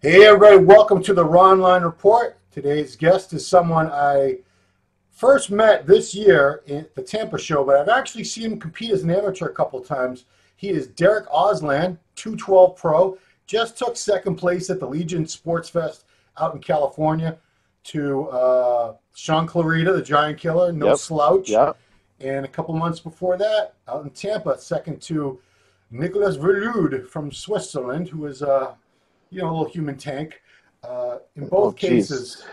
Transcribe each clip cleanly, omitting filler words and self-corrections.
Hey everybody, welcome to the Ronline Report. Today's guest is someone I first met this year at the Tampa show, but I've actually seen him compete as an amateur a couple times. He is Derik Oslan, 212 Pro, just took second place at the Legion Sports Fest out in California to Sean Clarita, the Giant Killer, no slouch. And a couple months before that, out in Tampa, second to Nicolas Verlude from Switzerland, who is a little human tank. In both cases,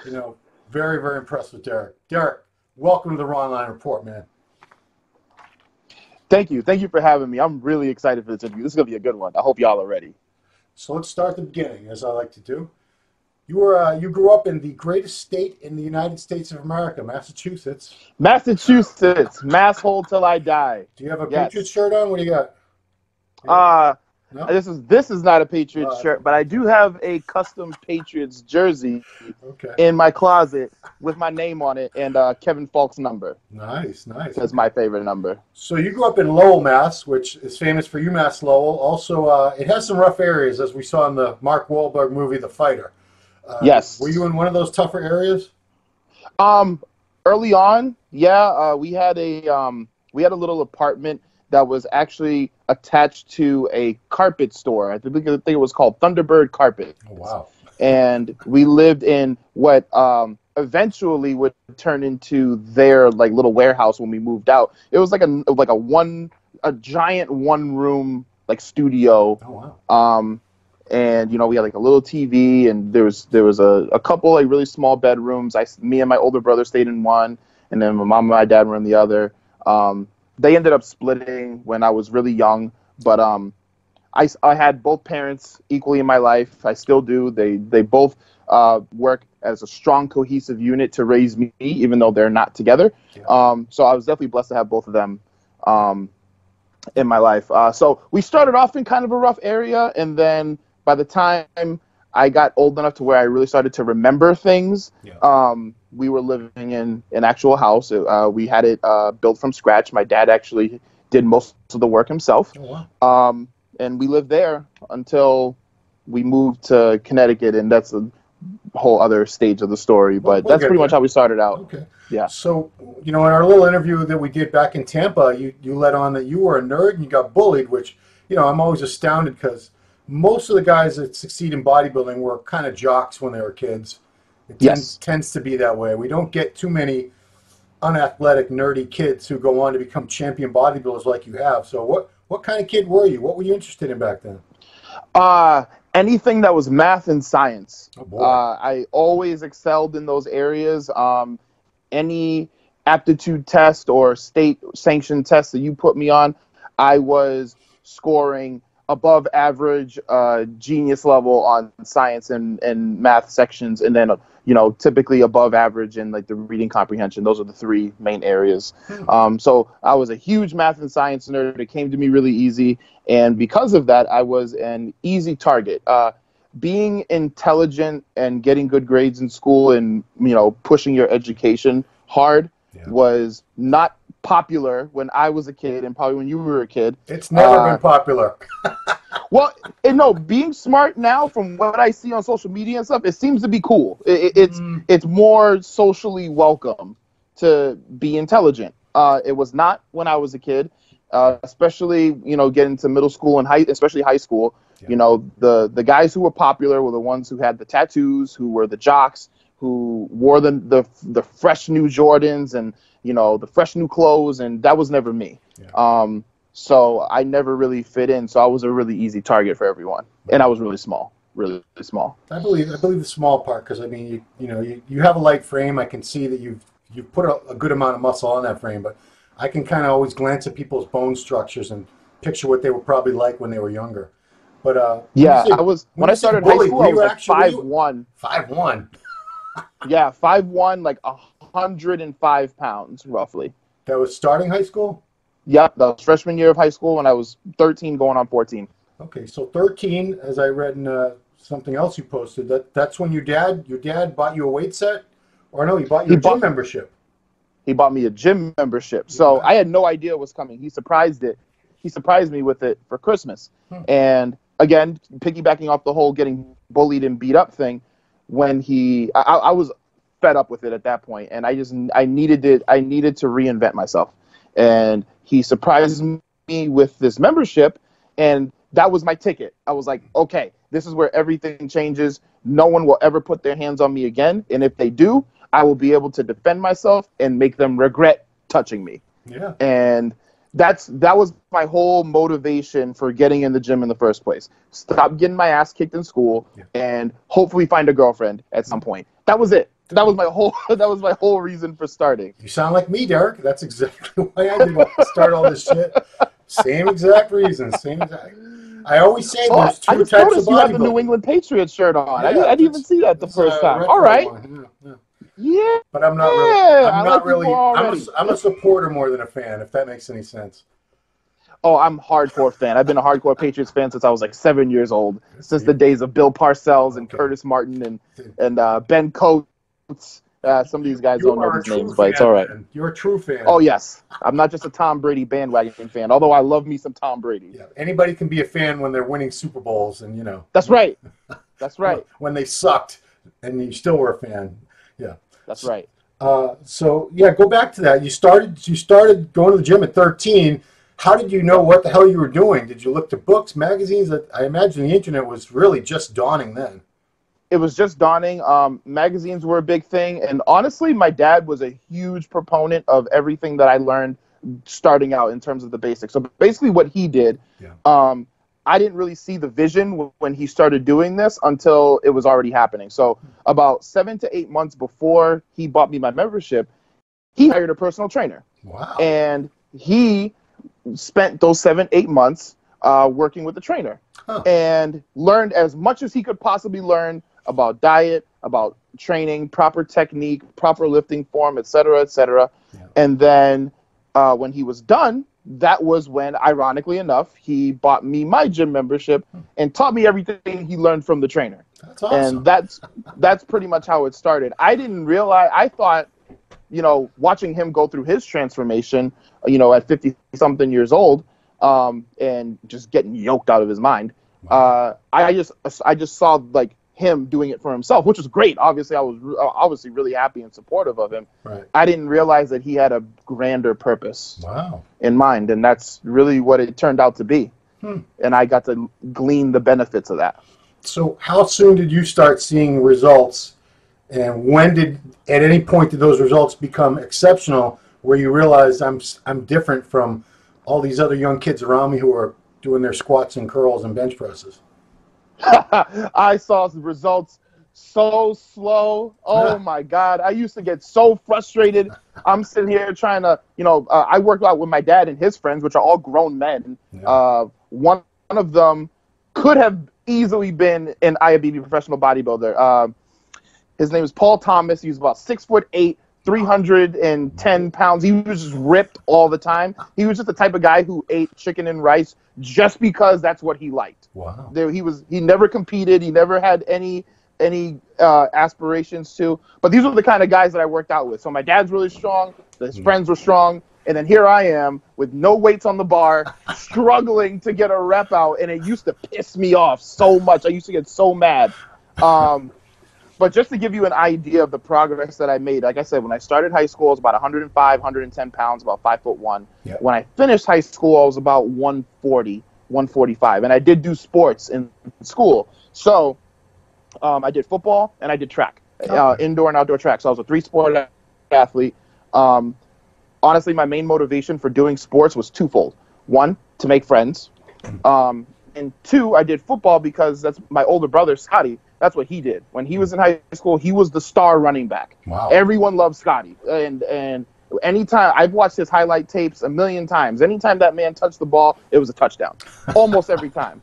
very, very impressed with Derik. Derik, welcome to the Ronline Report, man. Thank you. Thank you for having me. I'm really excited for this interview. This is going to be a good one. I hope y'all are ready. So let's start at the beginning, as I like to do. You grew up in the greatest state in the United States of America, Massachusetts. Massachusetts. Masshole till I die. Do you have a Patriots shirt on? What do you got? No? This is not a Patriots shirt, but I do have a custom Patriots jersey in my closet with my name on it and Kevin Falk's number. Nice, nice. That's my favorite number. So you grew up in Lowell, Mass, which is famous for UMass Lowell. Also, it has some rough areas, as we saw in the Mark Wahlberg movie, The Fighter. Yes. Were you in one of those tougher areas? Early on, yeah. We had a little apartment that was actually attached to a carpet store. I think it was called Thunderbird Carpet. Oh, wow. And we lived in what eventually would turn into their little warehouse when we moved out. It was like a giant one-room studio. Oh, wow. And we had a little TV, and there was a couple really small bedrooms. Me and my older brother stayed in one, and then my mom and my dad were in the other. They ended up splitting when I was really young, but I had both parents equally in my life. I still do. They both work as a strong, cohesive unit to raise me, even though they're not together. Yeah. So I was definitely blessed to have both of them in my life. So we started off in kind of a rough area, and then by the time I got old enough to where I really started to remember things, we were living in an actual house. We had it built from scratch. My dad actually did most of the work himself. Oh, wow. And we lived there until we moved to Connecticut, and that's a whole other stage of the story. But that's pretty much how we started out. Okay. Yeah. So, in our little interview that we did back in Tampa, you let on that you were a nerd and you got bullied, which, I'm always astounded because most of the guys that succeed in bodybuilding were kind of jocks when they were kids. It tends to be that way. We don't get too many unathletic, nerdy kids who go on to become champion bodybuilders like you have. So what kind of kid were you? What were you interested in back then? Anything that was math and science. Oh, boy. I always excelled in those areas. Any aptitude test or state-sanctioned test that you put me on, I was scoring above average, genius level on science and math sections, and then typically above average in the reading comprehension. Those are the three main areas. So I was a huge math and science nerd. It came to me really easy, and because of that, I was an easy target. Being intelligent and getting good grades in school and pushing your education hard was not popular when I was a kid, and probably when you were a kid. It's never been popular. Well, no, being smart now, from what I see on social media and stuff, it seems to be cool. It's more socially welcome to be intelligent. It was not when I was a kid, especially getting to middle school and especially high school. Yeah. The guys who were popular were the ones who had the tattoos, who were the jocks, who wore the fresh new Jordans and the fresh new clothes, and that was never me. Yeah. So I never really fit in. So I was a really easy target for everyone, and I was really small, really small. I believe the small part, because I mean, you have a light frame. I can see that you've put a good amount of muscle on that frame, but I can kind of always glance at people's bone structures and picture what they were probably like when they were younger. But yeah, when I started high school, I was 5'1". 5'1". Yeah, 5'1", 105 pounds roughly. That was starting high school? Yep, that was freshman year of high school when I was 13 going on 14. Okay, so 13, as I read in something else you posted, that's when your dad bought you a weight set? Or no, he bought you a gym membership. He bought me a gym membership. So I had no idea what was coming. He surprised me with it for Christmas. And again, piggybacking off the whole getting bullied and beat up thing, when I was fed up with it at that point, and I needed to reinvent myself. And he surprised me with this membership, and that was my ticket. I was like, okay, this is where everything changes. No one will ever put their hands on me again, and if they do, I will be able to defend myself and make them regret touching me. Yeah. And that was my whole motivation for getting in the gym in the first place. Stop getting my ass kicked in school, and hopefully find a girlfriend at some point. That was it. That was my whole reason for starting. You sound like me, Derek. That's exactly why I did start all this shit. Same exact reason. I always say there's two types of bodybuilding. I just noticed you have the New England Patriots shirt on. Yeah, I didn't even see that the first time. All right. Yeah. But I'm not really. I'm not really. I'm a supporter more than a fan, if that makes any sense. Oh, I'm a hardcore fan. I've been a hardcore Patriots fan since I was like 7 years old. Since the days of Bill Parcells and Curtis Martin and Ben Coates. Some of these guys don't know these names, but it's all right. Man. You're a true fan. Oh, yes. I'm not just a Tom Brady bandwagon fan, although I love me some Tom Brady. Yeah. Anybody can be a fan when they're winning Super Bowls, and, you know. That's right. That's right. When they sucked, and you still were a fan. Yeah. That's right. So, yeah, go back to that. You started going to the gym at 13. How did you know what the hell you were doing? Did you look to books, magazines? I imagine the internet was really just dawning then. It was just dawning. Magazines were a big thing. And honestly, my dad was a huge proponent of everything that I learned starting out in terms of the basics. So basically what he did, I didn't really see the vision when he started doing this until it was already happening. So about 7 to 8 months before he bought me my membership, he hired a personal trainer. Wow. And he spent those 7, 8 months working with the trainer and learned as much as he could possibly learn about diet, about training, proper technique, proper lifting form, et cetera, et cetera. Yeah. And then when he was done, that was when, ironically enough, he bought me my gym membership and taught me everything he learned from the trainer. That's awesome. And that's pretty much how it started. I didn't realize, I thought, you know, watching him go through his transformation, you know, at 50-something years old, and just getting yoked out of his mind, I just saw, like, him doing it for himself, which was great. Obviously, I was obviously really happy and supportive of him. Right. I didn't realize that he had a grander purpose in mind, and that's really what it turned out to be. And I got to glean the benefits of that. So how soon did you start seeing results, and at any point did those results become exceptional, where you realized I'm different from all these other young kids around me who are doing their squats and curls and bench presses? I saw results so slow. Oh my God. I used to get so frustrated. I'm sitting here trying to, you know, I worked out with my dad and his friends, which are all grown men. One of them could have easily been an IFBB professional bodybuilder. His name is Paul Thomas. He was about 6'8", 310 pounds. He was just ripped all the time. He was just the type of guy who ate chicken and rice just because that's what he liked. Wow. He never competed. He never had any aspirations to. But these were the kind of guys that I worked out with. So my dad's really strong. His friends were strong. And then here I am with no weights on the bar, struggling to get a rep out. And it used to piss me off so much. I used to get so mad. But just to give you an idea of the progress that I made, like I said, when I started high school, I was about 105, 110 pounds, about 5'1". Yeah. When I finished high school, I was about 140, 145. And I did do sports in school. So I did football and I did track, indoor and outdoor track. So I was a 3-sport athlete. Honestly, my main motivation for doing sports was twofold. One, to make friends. And two, I did football because that's my older brother, Scotty. That's what he did. When he was in high school, he was the star running back. Wow. Everyone loved Scotty. And anytime, I've watched his highlight tapes a million times. Anytime that man touched the ball, it was a touchdown. Almost every time.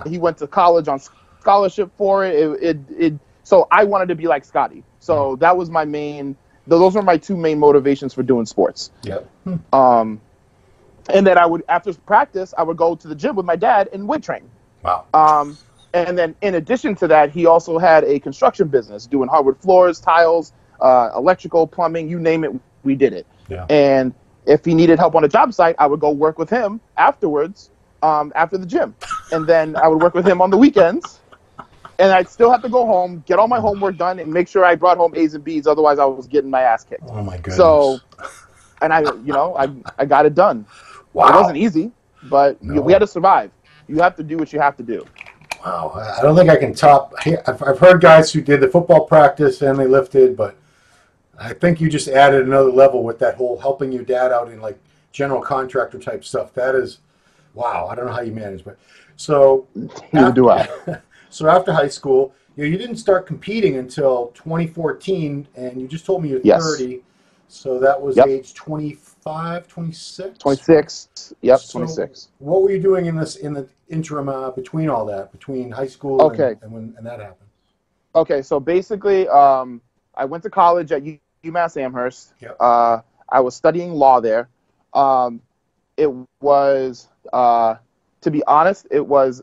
He went to college on scholarship for it. So I wanted to be like Scotty. So that was my those were my two main motivations for doing sports. Yep. And then after practice, I would go to the gym with my dad and weight train. Wow. And then in addition to that, he also had a construction business doing hardwood floors, tiles, electrical, plumbing, you name it, we did it. Yeah. And if he needed help on a job site, I would go work with him afterwards, after the gym. and then I would work with him on the weekends. And I'd still have to go home, get all my homework done, and make sure I brought home A's and B's. Otherwise, I was getting my ass kicked. Oh, my goodness. So, and I got it done. Wow. It wasn't easy, but we had to survive. You have to do what you have to do. Wow. I don't think I can top. I've heard guys who did the football practice and they lifted, but I think you just added another level with that whole helping your dad out in like general contractor type stuff. That is, wow. I don't know how you manage, but so. Neither do I. So after high school, you didn't start competing until 2014, and you just told me you're 30. So that was age 25, 26? 26. Yep, so 26. What were you doing in the interim between all that, between high school and that happened? Okay, so basically, I went to college at UMass Amherst. Yep. I was studying law there. It was, to be honest, it was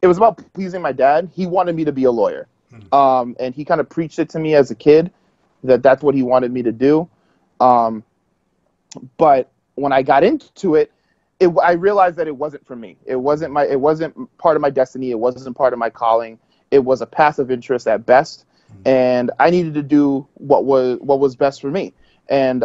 about pleasing my dad. He wanted me to be a lawyer. And he kind of preached it to me as a kid that that's what he wanted me to do. But when I got into it, I realized that it wasn't for me. It wasn't part of my destiny. It wasn't part of my calling. It was a passive interest at best. And I needed to do what was best for me. And,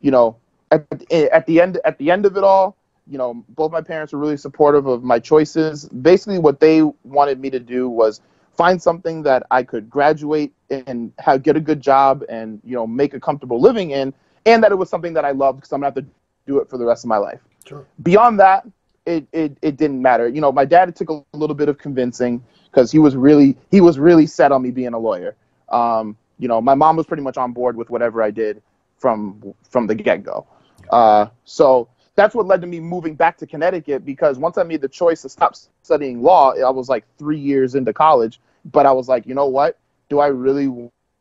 you know, at the end of it all, you know, both my parents were really supportive of my choices. Basically, what they wanted me to do was find something that I could graduate and get a good job and, you know, make a comfortable living in, and that it was something that I loved because I'm going to have to do it for the rest of my life. Sure. Beyond that, it didn't matter. You know, my dad took a little bit of convincing because he was really set on me being a lawyer. You know, my mom was pretty much on board with whatever I did from the get-go. So that's what led to me moving back to Connecticut, because once I made the choice to stop studying law, I was like 3 years into college, but I was like, you know what? Do I really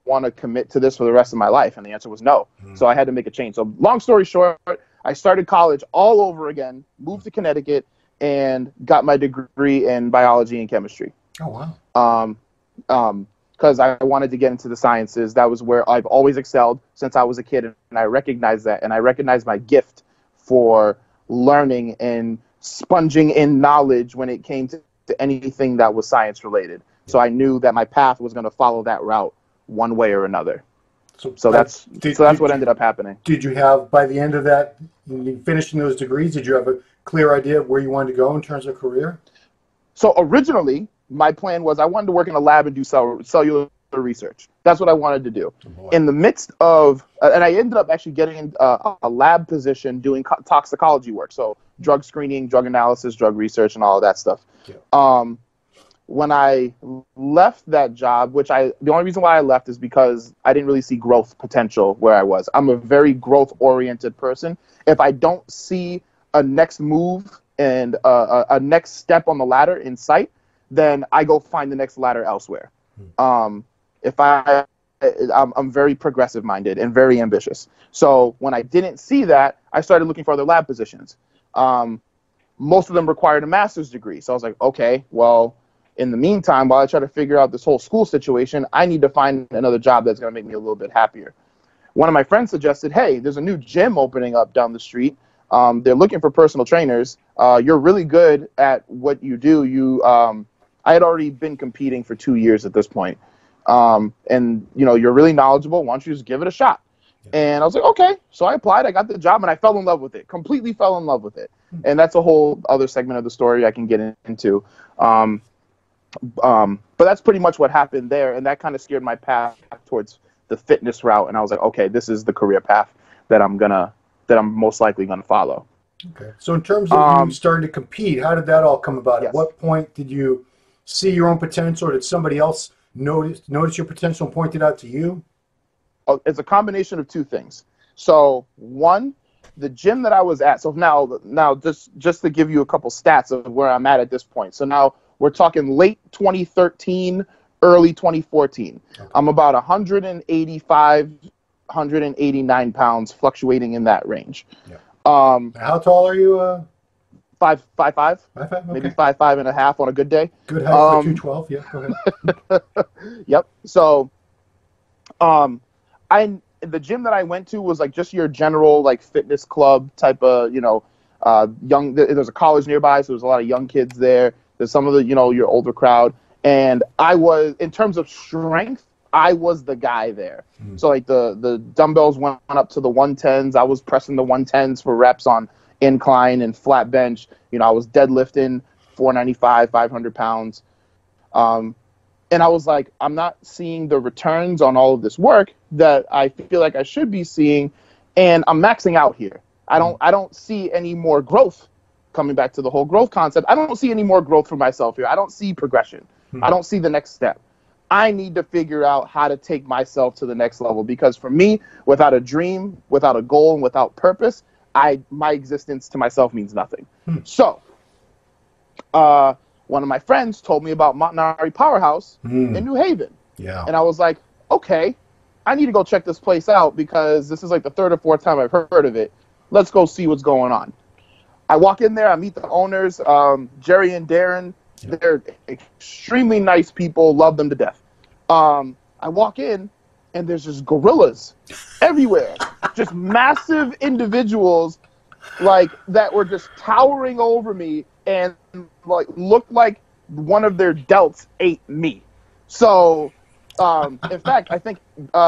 want to commit to this for the rest of my life? And the answer was no. So I had to make a change. So long story short, I started college all over again, moved to Connecticut, and got my degree in biology and chemistry. Oh, wow. Because I wanted to get into the sciences. That was where I've always excelled since I was a kid, and I recognized that, and I recognized my gift for learning and sponging in knowledge when it came to anything that was science related. So I knew that my path was going to follow that route one way or another. So that's what ended up happening. Did you have, by the end of that, finishing those degrees, did you have a clear idea of where you wanted to go in terms of career? So originally, my plan was I wanted to work in a lab and do cellular research. That's what I wanted to do. Oh, in the midst of, and I ended up actually getting a lab position doing toxicology work. So drug screening, drug analysis, drug research, and all of that stuff. Yeah. When I left that job, the only reason why I left is because I didn't really see growth potential where I was. I'm a very growth-oriented person. If I don't see a next move and a next step on the ladder in sight, then I go find the next ladder elsewhere. I'm very progressive minded and very ambitious. So when I didn't see that, I started looking for other lab positions. Most of them required a master's degree. So I was like, okay, well, in the meantime, while I try to figure out this whole school situation, I need to find another job that's going to make me a little bit happier. One of my friends suggested, hey, there's a new gym opening up down the street. They're looking for personal trainers. You're really good at what you do. I had already been competing for 2 years at this point. And, you know, you're really knowledgeable. Why don't you just give it a shot? And I was like, okay. So I applied. I got the job, and I fell in love with it. Completely fell in love with it. And that's a whole other segment of the story I can get into. But that's pretty much what happened there, and that kind of steered my path towards the fitness route. And I was like, okay, this is the career path that I'm most likely gonna follow. Okay. So in terms of you starting to compete, how did that all come about? Yes. At what point did you see your own potential, or did somebody else notice your potential and point it out to you? It's a combination of two things. So one, the gym that I was at. So now just to give you a couple stats of where I'm at this point. So now we're talking late 2013, early 2014. Okay. I'm about 185, 189 pounds, fluctuating in that range. Yeah. How tall are you? 5'5". 5'5", okay. Maybe 5'5.5" on a good day. Good height for 212. Yeah, go ahead. Yep. So, the gym that I went to was like just your general like fitness club type of, you know, There's a college nearby, so there's a lot of young kids there. There's some of the, your older crowd. And I was, in terms of strength, I was the guy there. So like the dumbbells went up to the 110s. I was pressing the 110s for reps on incline and flat bench. I was deadlifting 495, 500 pounds. And I was like, I'm not seeing the returns on all of this work that I feel like I should be seeing, and I'm maxing out here. I don't see any more growth. Coming back to the whole growth concept, I don't see any more growth for myself here. I don't see progression. I don't see the next step. I need to figure out how to take myself to the next level, because for me, without a dream, without a goal, and without purpose, my existence to myself means nothing. So, one of my friends told me about Montanari Powerhouse in New Haven. Yeah. And I was like, okay, I need to go check this place out, because this is like the third or fourth time I've heard of it. Let's go see what's going on. I walk in there, I meet the owners, Jerry and Darren. They're extremely nice people, love them to death. I walk in, and there's just gorillas everywhere. Just massive individuals like that were just towering over me, and like looked like one of their delts ate me. So, in fact, I think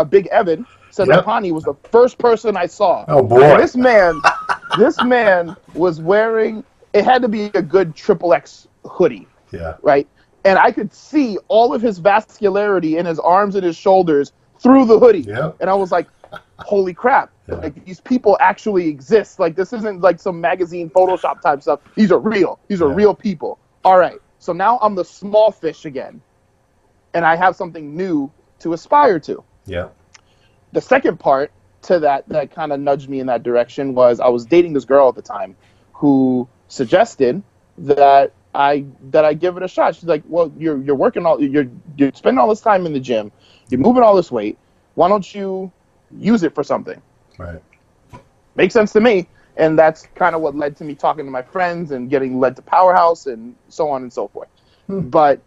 Big Evan said that Pani was the first person I saw. Oh boy! And this man was wearing, it had to be a good XXX hoodie. Yeah. Right? And I could see all of his vascularity in his arms and his shoulders through the hoodie. Yeah. And I was like, holy crap. Yeah. Like, these people actually exist. Like, this isn't like some magazine Photoshop type stuff. These are real. These are real people. All right. So now I'm the small fish again. And I have something new to aspire to. Yeah. The second part to that kind of nudged me in that direction was I was dating this girl at the time who suggested that I give it a shot. She's like, well, you're working you're spending all this time in the gym, you're moving all this weight. Why don't you use it for something? Right. Makes sense to me. And that's kind of what led to me talking to my friends and getting led to Powerhouse and so on and so forth. But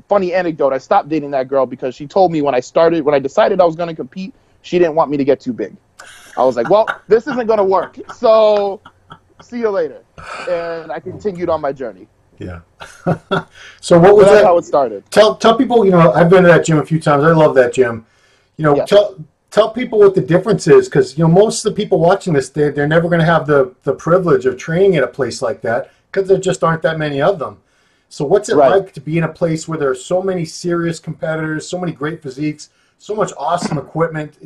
funny anecdote, I stopped dating that girl because she told me when I decided I was going to compete, she didn't want me to get too big. I was like, well, this isn't going to work. So see you later. And I continued on my journey. Yeah. So what was that's that? How it started. Tell people, I've been to that gym a few times. I love that gym. Tell people what the difference is, because most of the people watching this, they're never going to have the privilege of training at a place like that, because there just aren't that many of them. So what's it like to be in a place where there are so many serious competitors, so many great physiques, so much awesome equipment?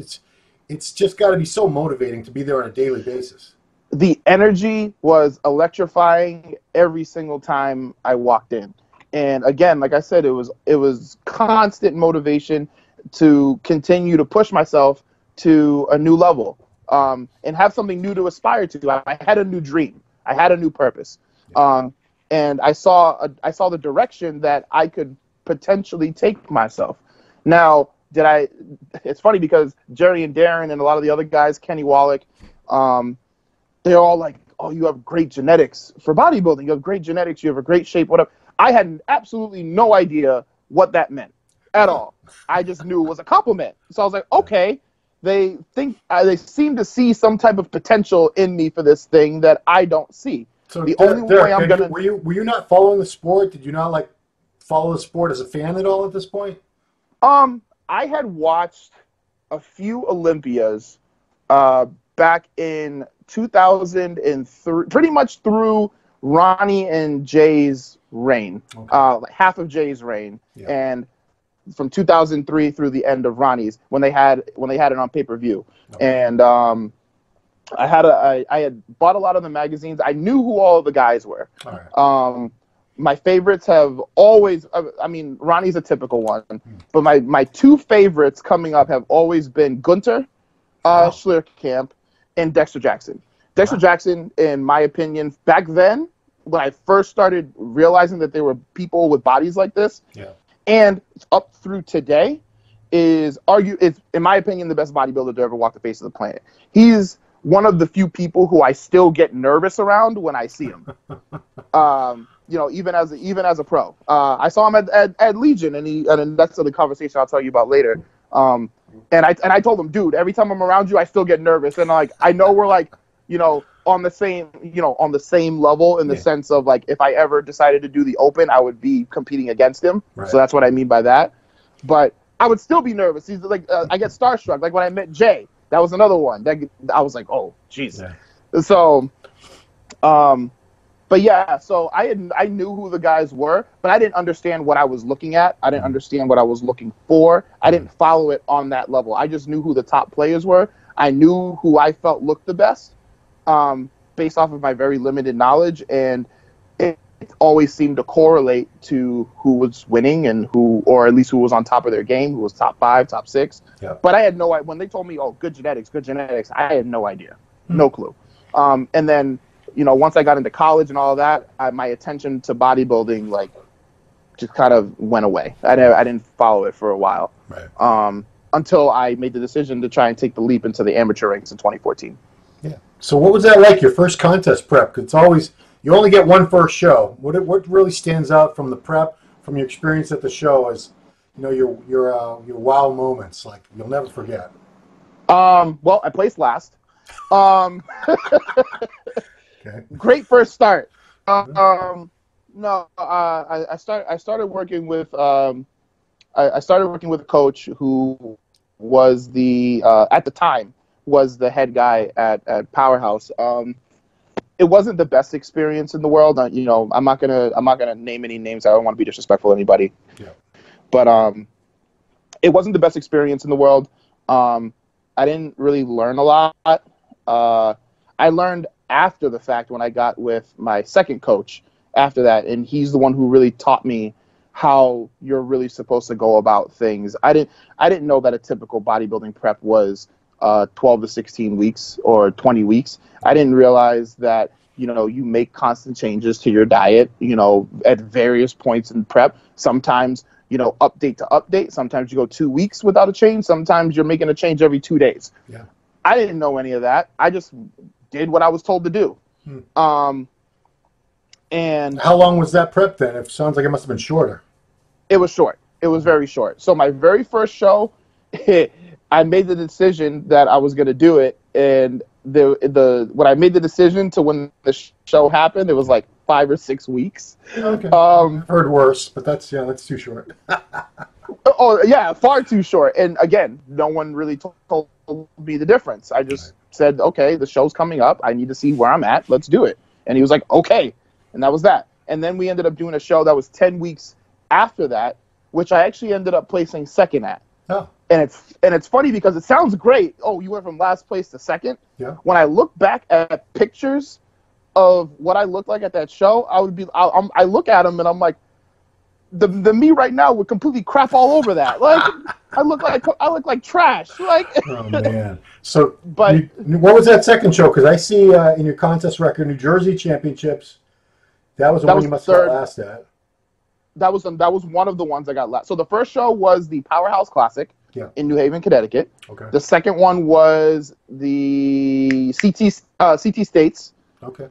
It's just got to be so motivating to be there on a daily basis. The energy was electrifying every single time I walked in. And again, like I said, it was constant motivation to continue to push myself to a new level, and have something new to aspire to. I had a new dream. I had a new purpose. And I saw the direction that I could potentially take myself. Now, it's funny because Jerry and Darren and a lot of the other guys, Kenny Wallach, they're all like, oh, you have great genetics for bodybuilding. You have great genetics. You have a great shape, whatever. I had absolutely no idea what that meant at all. I just knew it was a compliment. So I was like, okay, they seem to see some type of potential in me for this thing that I don't see. So the only way I'm gonna... Were you not following the sport? Did you not follow the sport as a fan at all at this point? I had watched a few Olympias back in 2003, pretty much through Ronnie and Jay's reign, half of Jay's reign, and from 2003 through the end of Ronnie's when they had it on pay-per-view. And I had bought a lot of the magazines. I knew who all of the guys were. All right. My favorites have always, Ronnie's a typical one, but my two favorites coming up have always been Gunter Schlierkamp and Dexter Jackson. Dexter Jackson, in my opinion, back then, when I first started realizing that there were people with bodies like this, and up through today, is in my opinion, the best bodybuilder to ever walk the face of the planet. He's one of the few people who I still get nervous around when I see him. Even as a pro. I saw him at Legion, and that's the conversation I'll tell you about later. And I told him, dude, every time I'm around you, I still get nervous, and I know we're on the same, on the same level in the sense of like if I ever decided to do the Open, I would be competing against him. Right. So that's what I mean by that. But I would still be nervous. He's like, I get starstruck. Like when I met Jay, that was another one. That I was like, oh, jeez. Yeah. So, but yeah, so I knew who the guys were, but I didn't understand what I was looking at. I didn't understand what I was looking for. I didn't follow it on that level. I just knew who the top players were. I knew who I felt looked the best, based off of my very limited knowledge, and it always seemed to correlate to who was winning and or at least who was on top of their game, who was top 5, top 6. Yeah. But I had no idea when they told me, "Oh, good genetics." I had no idea, no clue. And then, once I got into college and all of that, my attention to bodybuilding just kind of went away. I didn't follow it for a while, right. Until I made the decision to try and take the leap into the amateur ranks in 2014. Yeah. So what was that like, your first contest prep? 'Cause it's always, you only get one first show. What really stands out from the prep, from your experience at the show, as your wow moments, like you'll never forget? Well, I placed last. Okay. Great first start. I started working with I started working with a coach who was at the time was the head guy at Powerhouse. It wasn't the best experience in the world. I'm not gonna name any names. I don't want to be disrespectful to anybody. Yeah. But it wasn't the best experience in the world. I didn't really learn a lot. I learned after the fact when I got with my second coach after that, and he's the one who really taught me how you're really supposed to go about things. I didn't know that a typical bodybuilding prep was 12 to 16 weeks or 20 weeks. I didn't realize that, you make constant changes to your diet, at various points in prep. Sometimes, update to update. Sometimes you go 2 weeks without a change. Sometimes you're making a change every 2 days. Yeah. I didn't know any of that. I just did what I was told to do. And how long was that prep then? It sounds like it must have been shorter. It was short. It was very short. So my very first show, I made the decision that I was going to do it, and when I made the decision to when the show happened, it was like 5 or 6 weeks. Okay. I've heard worse, but that's too short. Oh yeah, far too short. And again, no one really told me the difference. I just said, okay, the show's coming up. I need to see where I'm at. Let's do it. And he was like, okay. And that was that. And then we ended up doing a show that was 10 weeks after that, which I actually ended up placing second at. Oh. And it's funny because it sounds great. Oh, you went from last place to second. Yeah. When I look back at pictures of what I looked like at that show, I look at them and I'm like, the me right now would completely crap all over that. Like I look like trash. Like oh man. So, but what was that second show? Because I see in your contest record, New Jersey Championships. That was the one you must have got last at. That was one of the ones I got last. So the first show was the Powerhouse Classic in New Haven, Connecticut. Okay. The second one was the CT States. Okay.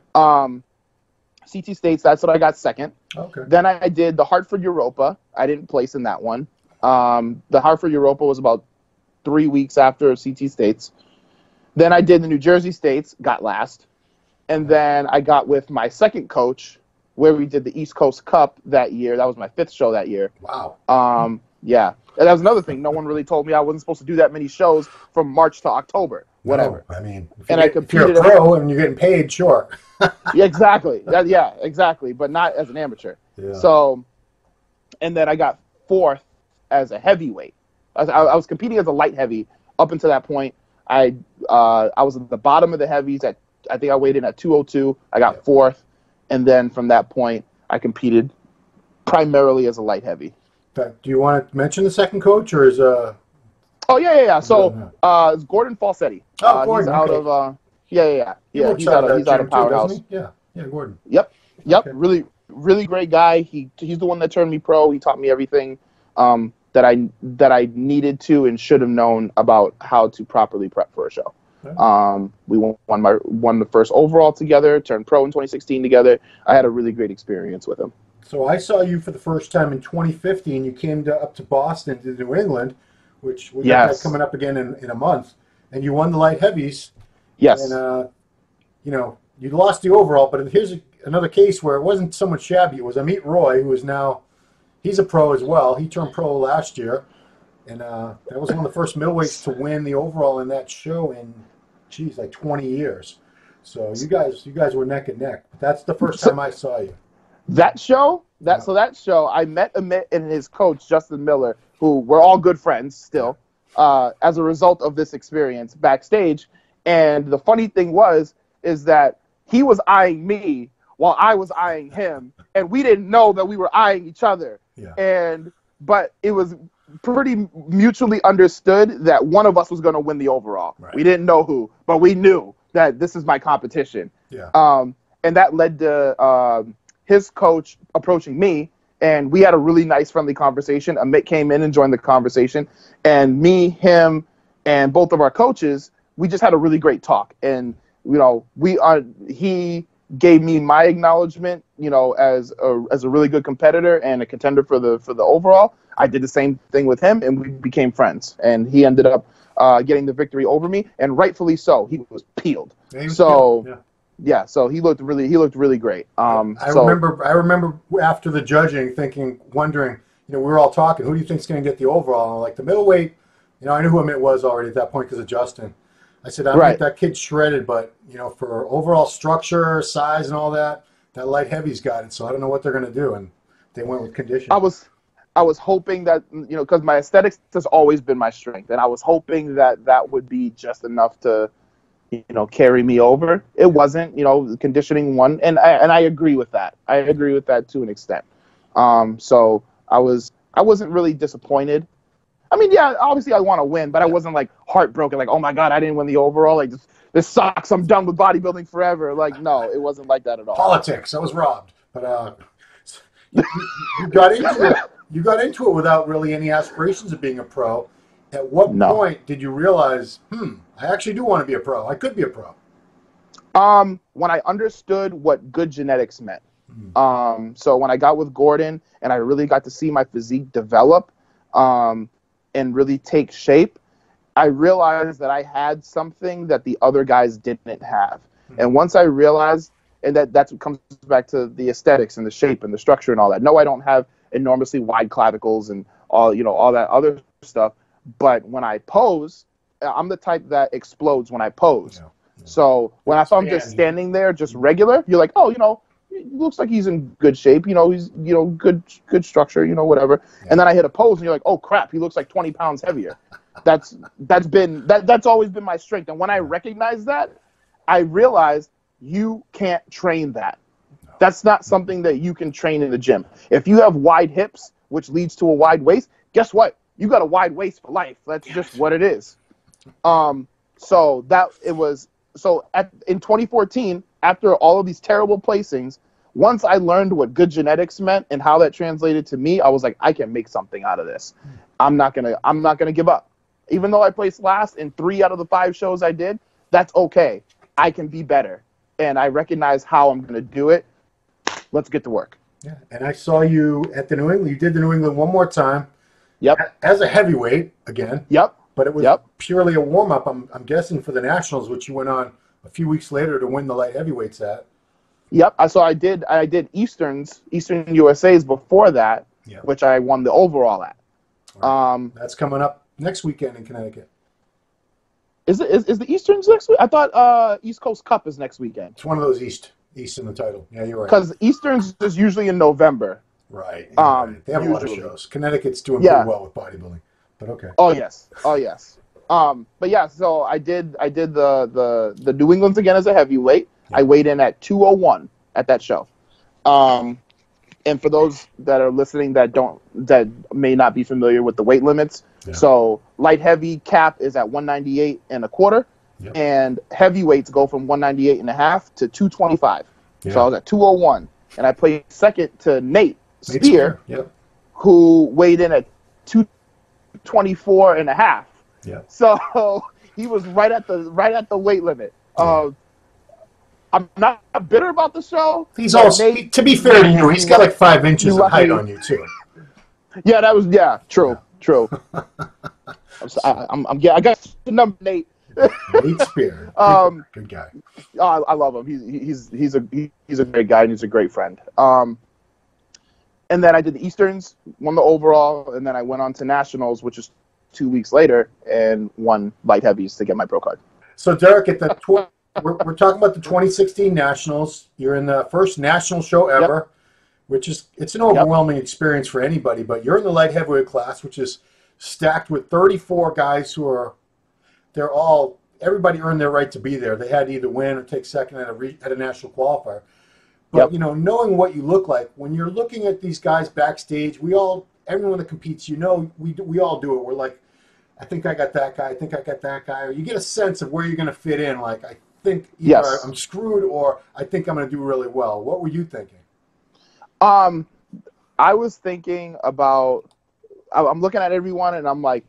CT States, that's what I got second. Okay. Then I did the Hartford Europa. I didn't place in that one. The Hartford Europa was about 3 weeks after CT States. Then I did the New Jersey States, got last. And then I got with my second coach, where we did the East Coast Cup that year. That was my 5th show that year. Wow. Yeah. And that was another thing. No one really told me I wasn't supposed to do that many shows from March to October. Whatever. No, I mean, if you're a pro and you're getting paid, sure. Yeah, exactly. Yeah, exactly. But not as an amateur. Yeah. So, and then I got 4th as a heavyweight. I was competing as a light heavy up until that point. I was at the bottom of the heavies. I think I weighed in at 202. I got 4th. And then from that point, I competed primarily as a light heavy. Do you want to mention the second coach, or is Oh yeah. So it's Gordon Falsetti. Oh, Gordon. He's out of yeah. He's out of Powerhouse. Yeah, Gordon. Yep. Okay. Really great guy. He's the one that turned me pro. He taught me everything that I needed to and should have known about how to properly prep for a show. Okay. We won the first overall together. Turned pro in 2016 together. I had a really great experience with him. So I saw you for the first time in 2015. You came up to Boston, to New England, which we got coming up again in a month, and you won the light heavies. Yes. And you lost the overall, but here's another case where it wasn't someone shabby. It was Amit Roy, who is now, he's a pro as well. He turned pro last year, and that was one of the first middleweights to win the overall in that show in, geez, like 20 years. So you guys were neck and neck. That's the first time I saw you. That show, that show, I met Amit and his coach Justin Miller, who we're all good friends still, as a result of this experience backstage. And the funny thing is that he was eyeing me while I was eyeing him, and we didn't know that we were eyeing each other. Yeah. But it was pretty mutually understood that one of us was going to win the overall. Right. We didn't know who, but we knew that this is my competition. Yeah. And that led to his coach approaching me, and we had a really nice, friendly conversation. Amit came in and joined the conversation, and me, him, and both of our coaches, we just had a really great talk. And he gave me my acknowledgement, as a really good competitor and a contender for the overall. I did the same thing with him, and we became friends. And he ended up getting the victory over me, and rightfully so. He was peeled. Yeah, he was peeled. Yeah, so he looked really great. I remember after the judging, wondering, we were all talking, who do you think's going to get the overall? And like the middleweight, I knew who Amit was already at that point because of Justin. I said, that kid's shredded, but for overall structure, size, and all that light heavy's got it. So I don't know what they're going to do, and they went with condition. I was hoping that because my aesthetics has always been my strength, and I was hoping that would be just enough to carry me over. It wasn't. Conditioning won, and I agree with that. I agree with that to an extent. So I wasn't really disappointed. I mean, yeah, obviously I want to win, but I wasn't like heartbroken, like, oh my God, I didn't win the overall. Like, this sucks. I'm done with bodybuilding forever. Like, no, it wasn't like that at all. Politics. I was robbed, but you got into it. You got into it without really any aspirations of being a pro. At what point did you realize, I actually do want to be a pro. I could be a pro. When I understood what good genetics meant. So when I got with Gordon and I really got to see my physique develop, and really take shape, I realized that I had something that the other guys didn't have. And once I realized, and that's what comes back to the aesthetics and the shape and the structure and all that. No, I don't have enormously wide clavicles and all that other stuff. But when I pose, I'm the type that explodes when I pose. Yeah. So when I saw him just standing there, just regular, you're like, oh, he looks like he's in good shape. He's good structure. Whatever. Yeah. And then I hit a pose, and you're like, oh crap, he looks like 20 pounds heavier. That's always been my strength. And when I recognized that, I realized you can't train that. No. That's not something that you can train in the gym. If you have wide hips, which leads to a wide waist, guess what? You got a wide waist for life. That's just what it is. In 2014, after all of these terrible placings, once I learned what good genetics meant and how that translated to me, I was like, I can make something out of this. I'm not gonna give up. Even though I placed last in 3 out of the 5 shows I did, that's okay. I can be better, and I recognize how I'm gonna do it. Let's get to work. Yeah, and I saw you at the New England. You did the New England one more time. Yep. As a heavyweight again. Yep. But it was purely a warm-up, I'm guessing, for the Nationals, which you went on a few weeks later to win the light heavyweights at. Yep. So I did Eastern USA's before that, which I won the overall at. Right. That's coming up next weekend in Connecticut. Is the Easterns next week? I thought East Coast Cup is next weekend. It's one of those East in the title. Yeah, you're right. Because Easterns is usually in November. Right. Right. They have a lot of shows. Connecticut's doing pretty well with bodybuilding. But okay. Oh yes. But yeah, so I did the New Englands again as a heavyweight. Yeah. I weighed in at 201 at that show. And for those that are listening that may not be familiar with the weight limits, so light heavy cap is at 198 and a quarter, and heavyweights go from 198 and a half to 225. Yeah. So I was at 201, and I played second to Nate Spear, who weighed in at 224 and a half. Yeah. So he was right at the weight limit. I'm not bitter about the show. He's also, to be fair to you, he's got like 5 inches of height on you too. Yeah, true. I got the number, Nate. Nate Spear. Good guy. Oh, I love him. He's a great guy, and he's a great friend. And then I did the Easterns, won the overall, and then I went on to Nationals, which is 2 weeks later, and won light heavies to get my pro card. So, Derik, we're talking about the 2016 Nationals. You're in the first national show ever, which is it's an overwhelming experience for anybody. But you're in the light heavyweight class, which is stacked with 34 guys who are everybody earned their right to be there. They had to either win or take second at a national qualifier. But knowing what you look like when you're looking at these guys backstage, everyone that competes, we all do it. We're like, I think I got that guy. I think I got that guy. Or you get a sense of where you're going to fit in. Like, I think either I'm screwed or I think I'm going to do really well. What were you thinking? I was thinking about. I'm looking at everyone, and I'm like,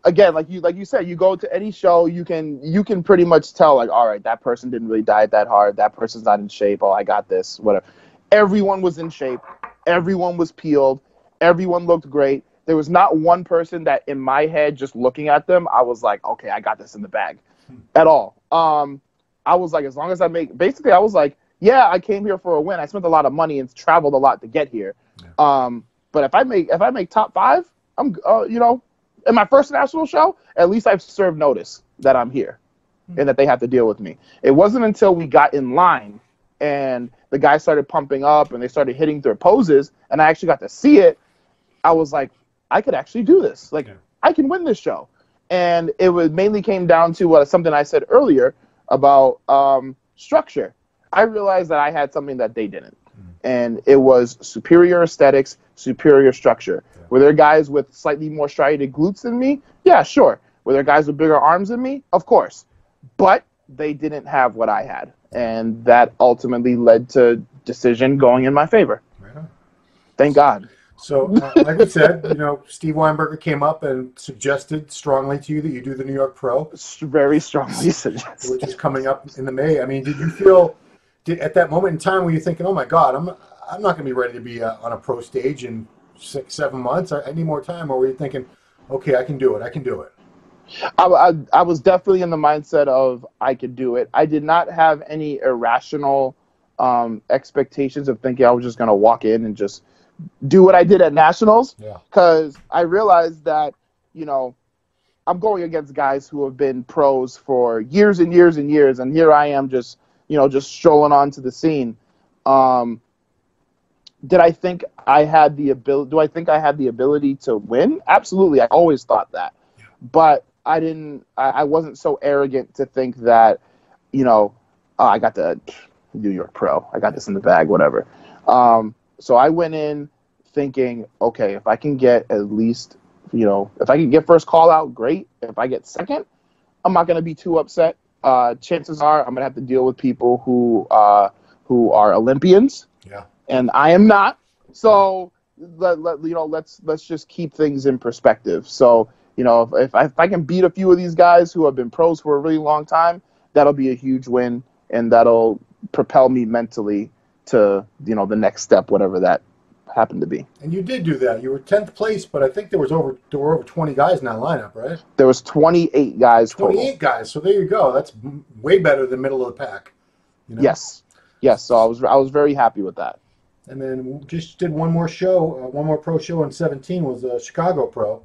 again, like you said, you go to any show, you can pretty much tell, like, all right, that person didn't really diet that hard. That person's not in shape. Oh, I got this. Whatever. Everyone was in shape. Everyone was peeled. Everyone looked great. There was not one person that in my head, just looking at them, I was like, okay, I got this in the bag at all. I was like, as long as I was like, yeah, I came here for a win. I spent a lot of money and traveled a lot to get here. Yeah. But if I make top 5, I'm, in my first national show, at least I've served notice that I'm here and that they have to deal with me. It wasn't until we got in line and the guys started pumping up and they started hitting their poses and I actually got to see it, I was like, I could actually do this. Like, I can win this show. And it mainly came down to something I said earlier about structure. I realized that I had something that they didn't. And it was superior aesthetics, superior structure. Yeah. Were there guys with slightly more striated glutes than me? Yeah, sure. Were there guys with bigger arms than me? Of course. But they didn't have what I had. And that ultimately led to decision going in my favor. Right. Thank God. So, like we said, Steve Weinberger came up and suggested strongly to you that you do the New York Pro. Very strongly suggested. Which is coming up in the May. I mean, did you feel... at that moment in time, were you thinking, "Oh my God, I'm not going to be ready to be on a pro stage in 6-7 months. I need more time"? Or were you thinking, "Okay, I can do it. I can do it"? I was definitely in the mindset of I could do it. I did not have any irrational expectations of thinking I was just going to walk in and just do what I did at Nationals. Because I realized that I'm going against guys who have been pros for years and years and years, and here I am just strolling onto the scene. Did I think I had the ability? Do I think I had the ability to win? Absolutely. I always thought that, but I didn't. I wasn't so arrogant to think that, I got the New York Pro. I got this in the bag. Whatever. So I went in thinking, okay, if I can get at least, if I can get first call out, great. If I get second, I'm not going to be too upset. Chances are I'm gonna have to deal with people who are Olympians, and I am not. So let's just keep things in perspective. So if I can beat a few of these guys who have been pros for a really long time, that'll be a huge win, and that'll propel me mentally to the next step, whatever that happened to be. And you did do that. You were 10th place, but I think there were over 20 guys in that lineup, right? There was 28 guys. 28 guys. So there you go. That's way better than middle of the pack. Yes. So I was very happy with that. And then just did one more pro show in 17 was the Chicago Pro.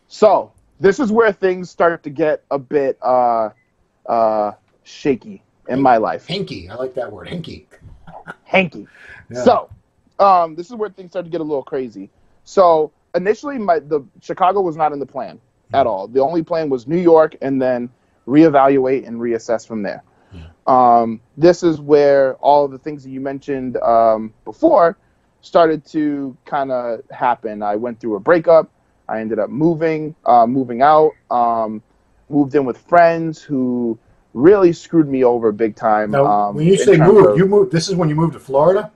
So this is where things start to get a bit shaky in my life. Hanky. I like that word. Hanky. Yeah. So. This is where things started to get a little crazy. So initially, the Chicago was not in the plan at all. The only plan was New York, and then reevaluate and reassess from there. This is where all of the things that you mentioned before started to kind of happen. I went through a breakup. I ended up moving out, moved in with friends who really screwed me over big time. Now, when you say moved, this is when you moved to Florida?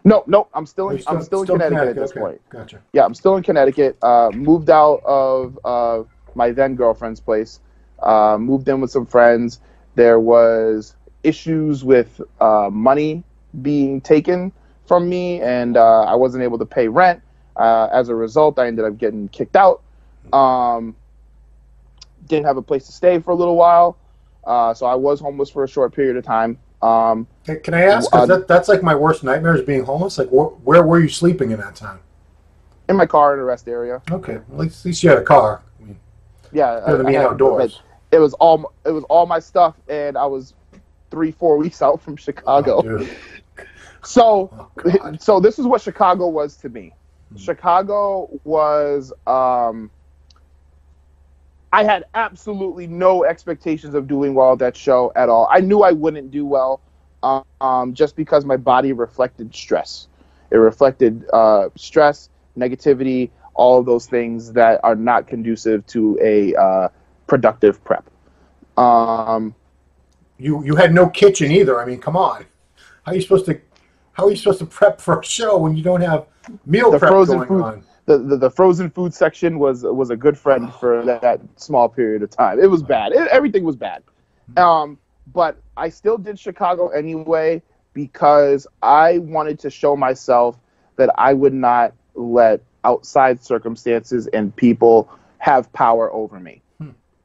No, I'm still in Connecticut at this point. Gotcha. Yeah, I'm still in Connecticut. Moved out of my then girlfriend's place. Moved in with some friends. There was issues with money being taken from me, and I wasn't able to pay rent. As a result, I ended up getting kicked out. didn't have a place to stay for a little while. So I was homeless for a short period of time. Hey, can I ask? Because that's like my worst nightmare is being homeless. Like, where were you sleeping in that time? In my car in a rest area. Okay, well, at least you had a car. I mean, yeah, better than being outdoors. It was all my stuff, and I was 3-4 weeks out from Chicago. Oh, so this is what Chicago was to me. Chicago was I had absolutely no expectations of doing well at that show at all. I knew I wouldn't do well just because my body reflected stress. It reflected stress, negativity, all of those things that are not conducive to a productive prep. You had no kitchen either. I mean, come on. How are you supposed to prep for a show when you don't have meal prep going on? The frozen food section was a good friend for that small period of time. It was bad. Everything was bad. But I still did Chicago anyway because I wanted to show myself that I would not let outside circumstances and people have power over me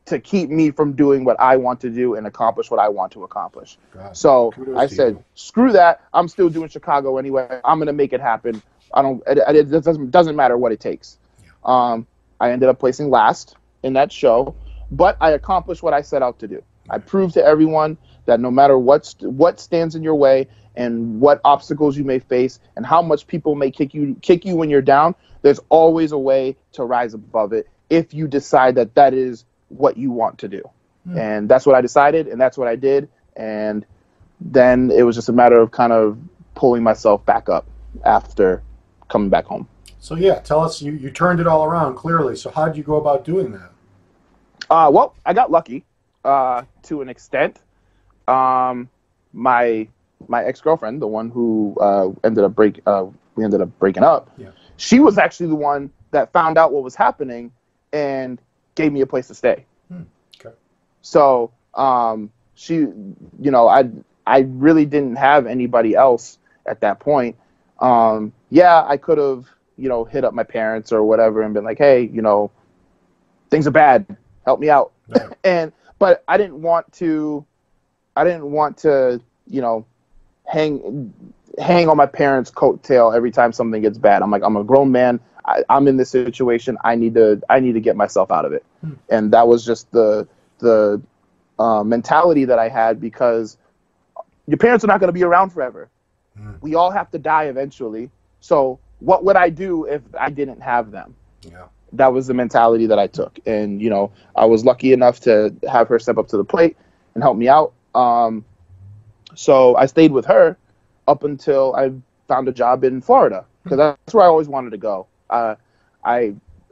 to keep me from doing what I want to do and accomplish what I want to accomplish. So I said, screw that. I'm still doing Chicago anyway. I'm going to make it happen. It doesn't matter what it takes. I ended up placing last in that show, but I accomplished what I set out to do. I proved to everyone that no matter what stands in your way and what obstacles you may face and how much people may kick you when you're down, there's always a way to rise above it if you decide that is what you want to do. And that's what I decided, and that's what I did. And then it was just a matter of kind of pulling myself back up after coming back home. So yeah, tell us, you turned it all around clearly. So how did you go about doing that? Well, I got lucky to an extent. My ex-girlfriend, the one who we ended up breaking up. Yeah. She was actually the one that found out what was happening and gave me a place to stay. Okay. So she, I really didn't have anybody else at that point. Yeah, I could have, hit up my parents or whatever and been like, hey, things are bad, help me out. Yeah. But I didn't want to, hang on my parents' coattail every time something gets bad. I'm like, I'm a grown man. I'm in this situation. I need to get myself out of it. And that was just the mentality that I had, because your parents are not going to be around forever. We all have to die eventually. So what would I do if I didn't have them? Yeah. That was the mentality that I took. And, I was lucky enough to have her step up to the plate and help me out. So I stayed with her up until I found a job in Florida, because that's where I always wanted to go. I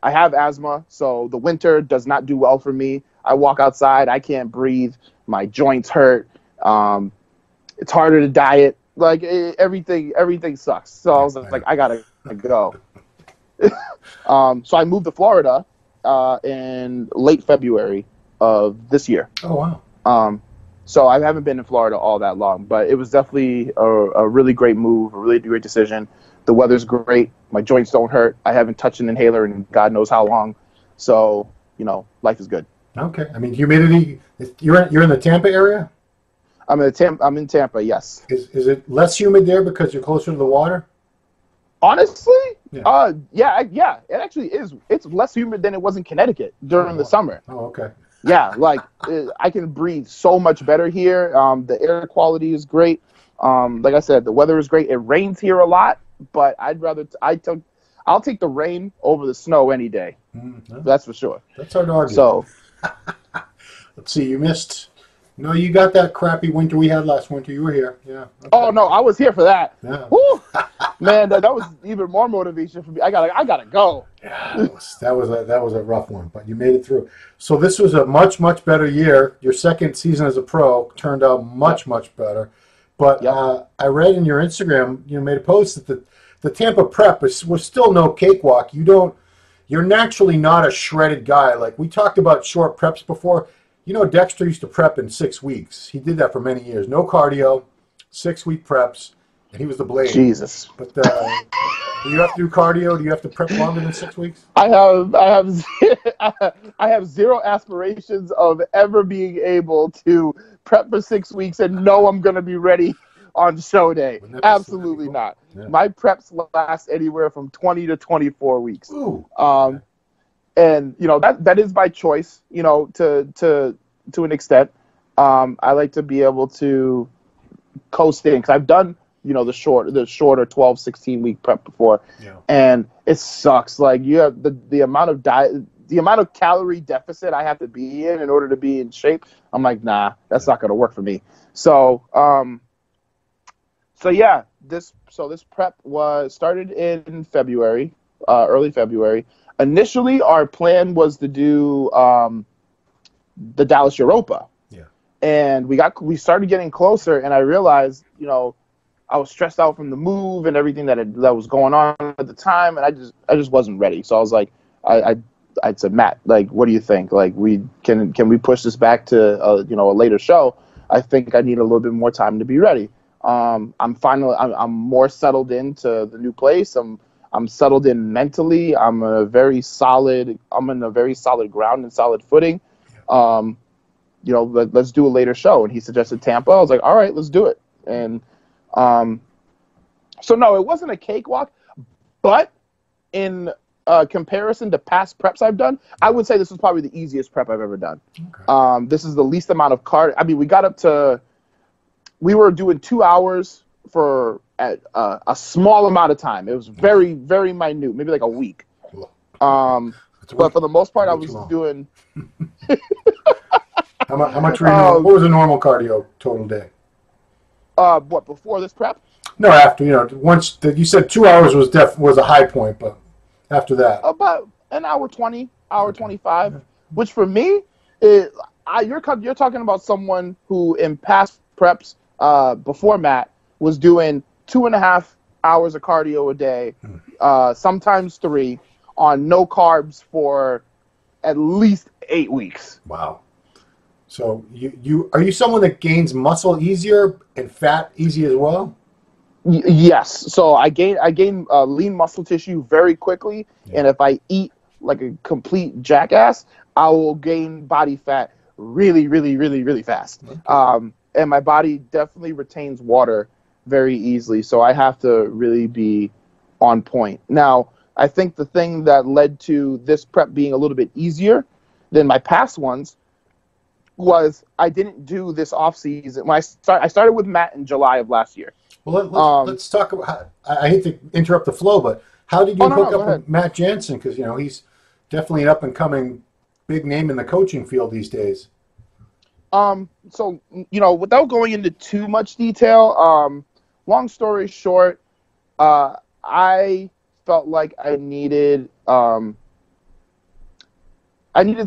have asthma, so the winter does not do well for me. I walk outside, I can't breathe, my joints hurt. It's harder to diet. Like everything sucks. So I was like, I gotta go. So I moved to Florida in late February of this year. Oh wow. So I haven't been in Florida all that long, but it was definitely a really great move, a really great decision. The weather's great. My joints don't hurt. I haven't touched an inhaler in God knows how long. So, life is good. Okay. I mean, humidity, you're in the Tampa area? I'm in Tampa, yes. Is it less humid there because you're closer to the water? Honestly, yeah. It actually is. It's less humid than it was in Connecticut during the summer. Oh, okay. Yeah, like I can breathe so much better here. The air quality is great. Like I said, the weather is great. It rains here a lot, but I'll take the rain over the snow any day. That's for sure. That's hard to argue. So, let's see. You missed. No, you got that crappy winter we had last winter. You were here. Yeah. Okay. Oh no, I was here for that. Yeah. Woo! Man, that was even more motivation for me. I gotta go. Yeah, that was a rough one, but you made it through. So this was a much better year. Your second season as a pro turned out much better. But I read in your Instagram, you made a post that the Tampa Prep was still no cakewalk. You're naturally not a shredded guy. Like we talked about short preps before. Dexter used to prep in 6 weeks. He did that for many years. No cardio, 6-week preps, and he was the blade. Jesus. But Do you have to do cardio? Do you have to prep longer than 6 weeks? I have zero aspirations of ever being able to prep for 6 weeks and know I'm going to be ready on show day. Absolutely not. Yeah. My preps last anywhere from 20 to 24 weeks. Ooh. And you know that is by choice. You know, to an extent. I like to be able to coast in because I've done the shorter 12, 16 week prep before, and it sucks. Like you have the amount of the amount of calorie deficit I have to be in order to be in shape. I'm like, nah, that's not gonna work for me. So this prep was started in February, early February. Initially, our plan was to do the Dallas Europa. Yeah. And we started getting closer, and I realized, I was stressed out from the move and everything that was going on at the time, and I just wasn't ready. So I was like, I said, Matt, like, what do you think? Like, can we push this back to a later show? I think I need a little bit more time to be ready. I'm more settled into the new place. I'm settled in mentally. I'm in a very solid ground and solid footing. Let's do a later show. And he suggested Tampa. I was like, all right, let's do it. And so no, it wasn't a cakewalk, but in comparison to past preps I've done, I would say this was probably the easiest prep I've ever done. Okay. This is the least amount of cardio. I mean, we were doing 2 hours for a small amount of time. It was very, very minute, maybe like a week. But for the most part, I was doing. How much were you? What was a normal cardio total day? What, before this prep? No, after. Once you said 2 hours was a high point, but after that, about an hour 20, hour 25, which for me is you're talking about someone who in past preps before Matt was doing 2.5 hours of cardio a day, sometimes 3, on no carbs for at least 8 weeks. Wow. So are you someone that gains muscle easier and fat easy as well? Yes. So I gain lean muscle tissue very quickly, and if I eat like a complete jackass, I will gain body fat really, really, really, really fast. Okay. And my body definitely retains water very easily, so I have to really be on point. Now, I think the thing that led to this prep being a little bit easier than my past ones was I didn't do this off season. When I started with Matt in July of last year. Well, let's talk about. I hate to interrupt the flow, but how did you hook up with Matt Janssen? Because he's definitely an up and coming big name in the coaching field these days. So without going into too much detail, long story short, I felt like I needed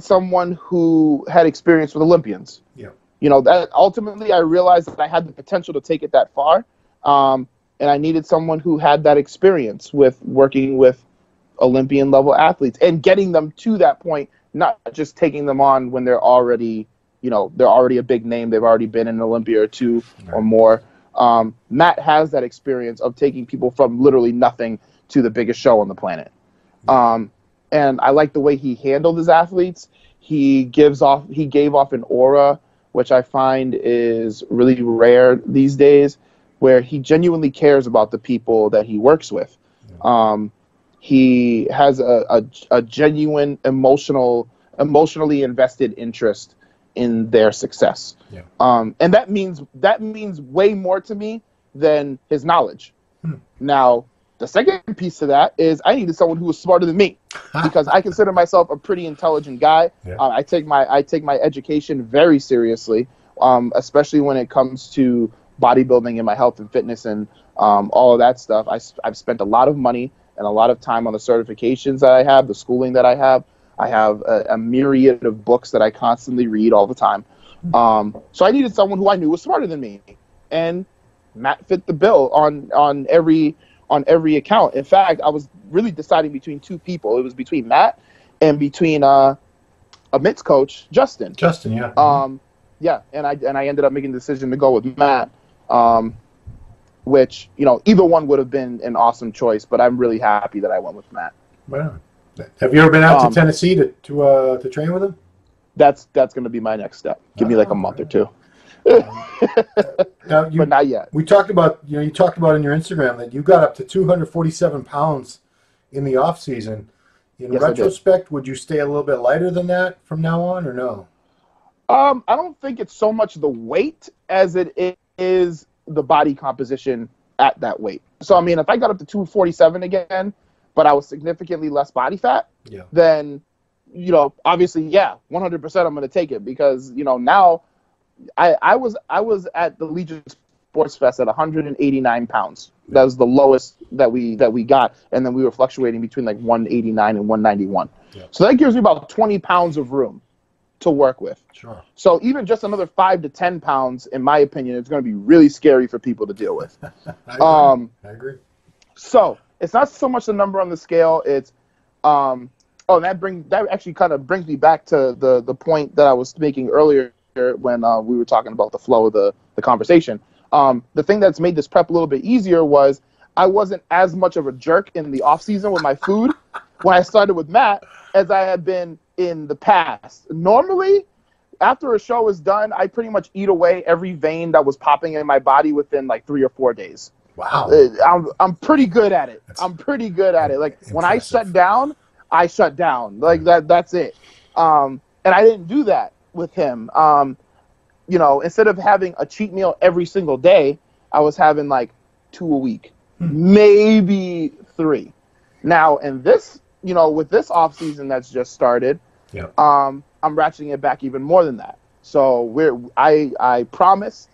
someone who had experience with Olympians. Yeah. That ultimately I realized that I had the potential to take it that far. And I needed someone who had that experience with working with Olympian level athletes and getting them to that point, not just taking them on when they're already a big name. They've already been in an Olympia or two or more. Matt has that experience of taking people from literally nothing to the biggest show on the planet. And I like the way he handled his athletes. He gave off an aura, which I find is really rare these days, where he genuinely cares about the people that he works with. He has a genuine emotionally invested interest in their success. Yeah. And that means way more to me than his knowledge. Now, the second piece to that is I needed someone who was smarter than me, because I consider myself a pretty intelligent guy. Yeah. I take my education very seriously, especially when it comes to bodybuilding and my health and fitness and all of that stuff. I've spent a lot of money and a lot of time on the certifications that I have, the schooling that I have. I have a myriad of books that I constantly read all the time. So I needed someone who I knew was smarter than me, and Matt fit the bill on every account. In fact, I was really deciding between two people. It was between Matt and between Amit's coach, Justin. Justin, yeah. Yeah, and I ended up making the decision to go with Matt. which, you know, either one would have been an awesome choice, but I'm really happy that I went with Matt. Wow. Have you ever been out to Tennessee to train with him? That's going to be my next step. Give me like a month or two. Now but not yet. We talked about, you talked about in your Instagram that you got up to 247 pounds in the off season. In retrospect, would you stay a little bit lighter than that from now on, or no? I don't think it's so much the weight as it is the body composition at that weight. So, I mean, if I got up to 247 again, but I was significantly less body fat, then, you know, obviously, 100% I'm going to take it, because, you know, now I was at the Legion Sports Fest at 189 pounds. That was the lowest that we got, and then we were fluctuating between like 189 and 191. So that gives me about 20 pounds of room to work with. Sure. So even just another 5 to 10 pounds, in my opinion, it's going to be really scary for people to deal with. I agree. So it's not so much the number on the scale. It's that actually kind of brings me back to the point that I was making earlier when we were talking about the flow of the conversation. The thing that's made this prep a little bit easier was I wasn't as much of a jerk in the off season with my food when I started with Matt as I had been in the past. Normally, after a show is done, I pretty much eat away every vein that was popping in my body within like 3 or 4 days. Wow. I'm pretty good at it. I'm pretty good at it. Like impressive. When I shut down, I shut down. Like that's it. And I didn't do that with him. You know, instead of having a cheat meal every single day, I was having like 2 a week, maybe 3. Now, in this, you know, with this off season that's just started, I'm ratcheting it back even more than that. So I promised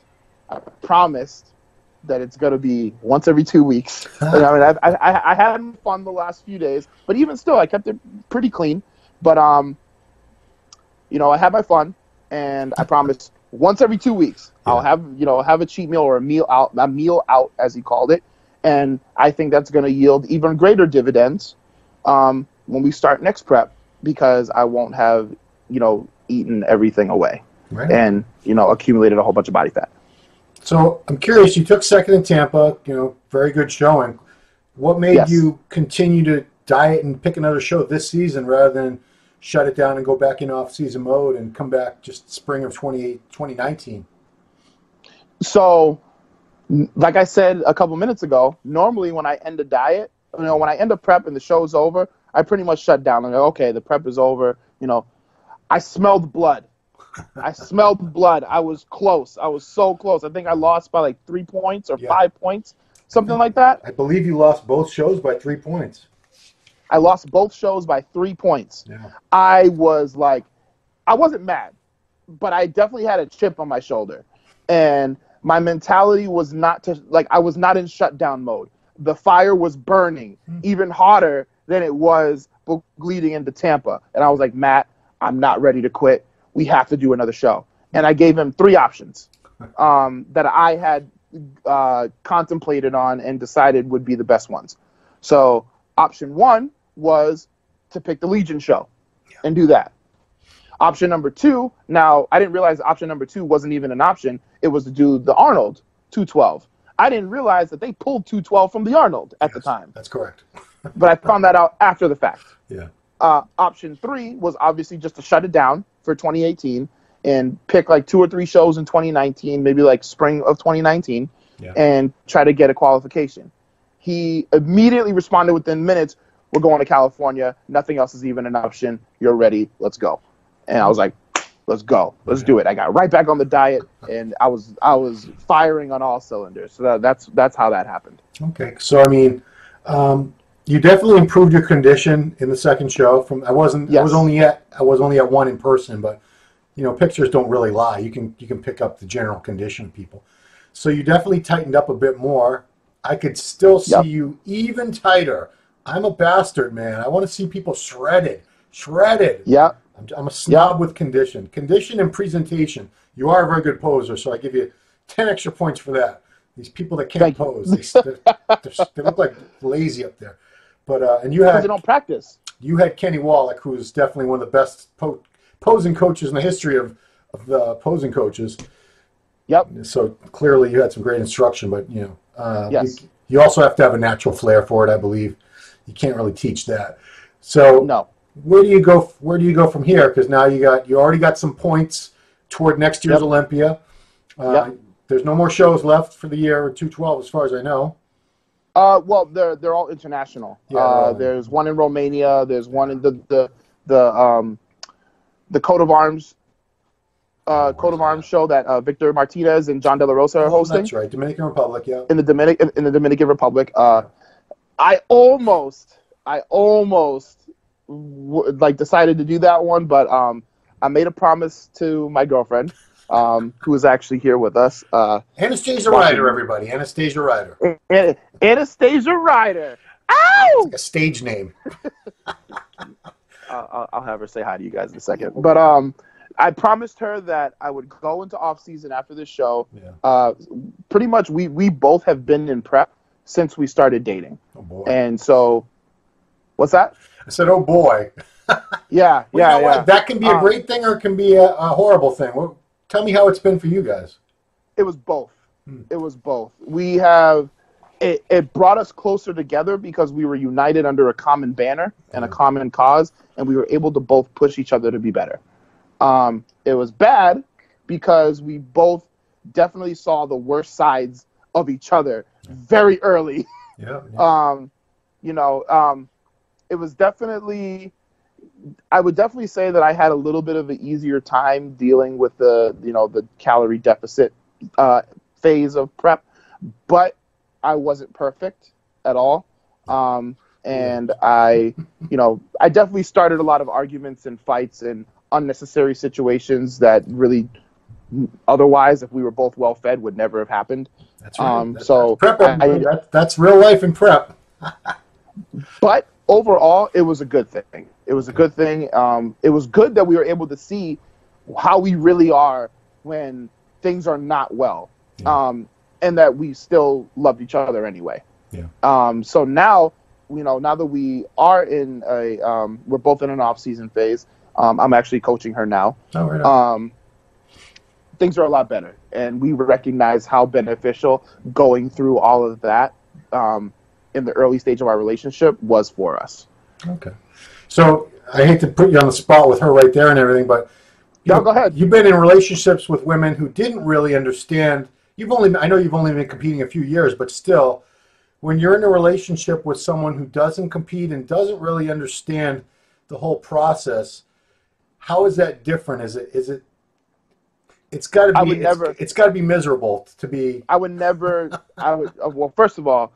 that it's gonna be once every 2 weeks. I mean, I had fun the last few days, but even still, I kept it pretty clean. But you know, I had my fun, and I promised once every 2 weeks I'll have a cheat meal or a meal out as he called it, and I think that's gonna yield even greater dividends when we start next prep, because I won't have, you know, eaten everything away and, you know, accumulated a whole bunch of body fat. So I'm curious, you took second in Tampa, you know, very good showing. What made you continue to diet and pick another show this season rather than shut it down and go back in off-season mode and come back just spring of 2019? So, like I said a couple minutes ago, normally when I end a diet, you know, when I end a prep and the show's over, I pretty much shut down and go, okay, the prep is over. You know, I smelled blood. I smelled blood. I was close. I was so close. I think I lost by like 3 points or 5 points, something like that. I believe you lost both shows by 3 points. I lost both shows by 3 points. Yeah. I was like, I wasn't mad, but I definitely had a chip on my shoulder. And my mentality was not to, like, I was not in shutdown mode. The fire was burning even hotter than it was leading into Tampa. And I was like, Matt, I'm not ready to quit. We have to do another show. And I gave him 3 options that I had contemplated on and decided would be the best ones. So option 1 was to pick the Legion show and do that. Option number 2, now I didn't realize option number 2 wasn't even an option. It was to do the Arnold 212. I didn't realize that they pulled 212 from the Arnold at the time. That's correct. But I found that out after the fact. Yeah. Option 3 was obviously just to shut it down for 2018 and pick like 2 or 3 shows in 2019, maybe like spring of 2019, and try to get a qualification. He immediately responded within minutes, we're going to California. Nothing else is even an option. You're ready. Let's go. And I was like, let's go. Let's do it. I got right back on the diet, and I was firing on all cylinders. So that's how that happened. Okay. So, I mean, you definitely improved your condition in the second show. I was only at 1 in person, but you know, pictures don't really lie. You can pick up the general condition of people. So you definitely tightened up a bit more. I could still see you even tighter. I'm a bastard, man. I want to see people shredded. Yeah. I'm a snob with condition and presentation. You are a very good poser, so I give you 10 extra points for that. These people that can't pose, they look like lazy up there. But and you had, they don't practice. You had Kenny Wallach, who is definitely one of the best posing coaches in the history of the posing coaches. Yep. So clearly you had some great instruction, but you know, Yes. You also have to have a natural flair for it, I believe. You can't really teach that. So No. where do you go? Where do you go from here? Because now you already got some points toward next year's Olympia. There's no more shows left for the year 212, as far as I know. Well, they're all international. Yeah, there's one in Romania. There's one in the coat of arms. Show that Victor Martinez and John De La Rosa are hosting. That's right, Dominican Republic. Yeah. In the Dominican Republic. I almost decided to do that one, but I made a promise to my girlfriend, who is actually here with us. Anastasia Ryder, everybody. Anastasia Ryder. Anastasia Ryder. Ow! It's like a stage name. I'll have her say hi to you guys in a second. But I promised her that I would go into off season after this show. Yeah. Pretty much, we both have been in prep since we started dating. Oh boy. And so, what's that? I said, oh boy. Yeah. You know what? That can be a great thing or it can be a horrible thing. Well, tell me how it's been for you guys. It was both. It was both. We have it brought us closer together because we were united under a common banner and a common cause, and we were able to both push each other to be better. It was bad because we both definitely saw the worst sides of each other very early. Yeah. It was definitely, I would definitely say that I had a little bit of an easier time dealing with the calorie deficit phase of prep, but I wasn't perfect at all. And I definitely started a lot of arguments and fights and unnecessary situations that really, otherwise, if we were both well fed, would never have happened. That's right. That's real life in prep. But overall, it was a good thing. It was a good thing. It was good that we were able to see how we really are when things are not well, and that we still loved each other anyway. Yeah. So now, now that we are in we're both in an off-season phase. I'm actually coaching her now. Oh, right on. Things are a lot better, and we recognize how beneficial going through all of that in the early stage of our relationship was for us. Okay. So I hate to put you on the spot with her right there and everything, but go ahead. You've been in relationships with women who didn't really understand. I know you've only been competing a few years, but still, when you're in a relationship with someone who doesn't compete and doesn't really understand the whole process, how is that different? It's got to be. It's got to be miserable to be. Well, first of all,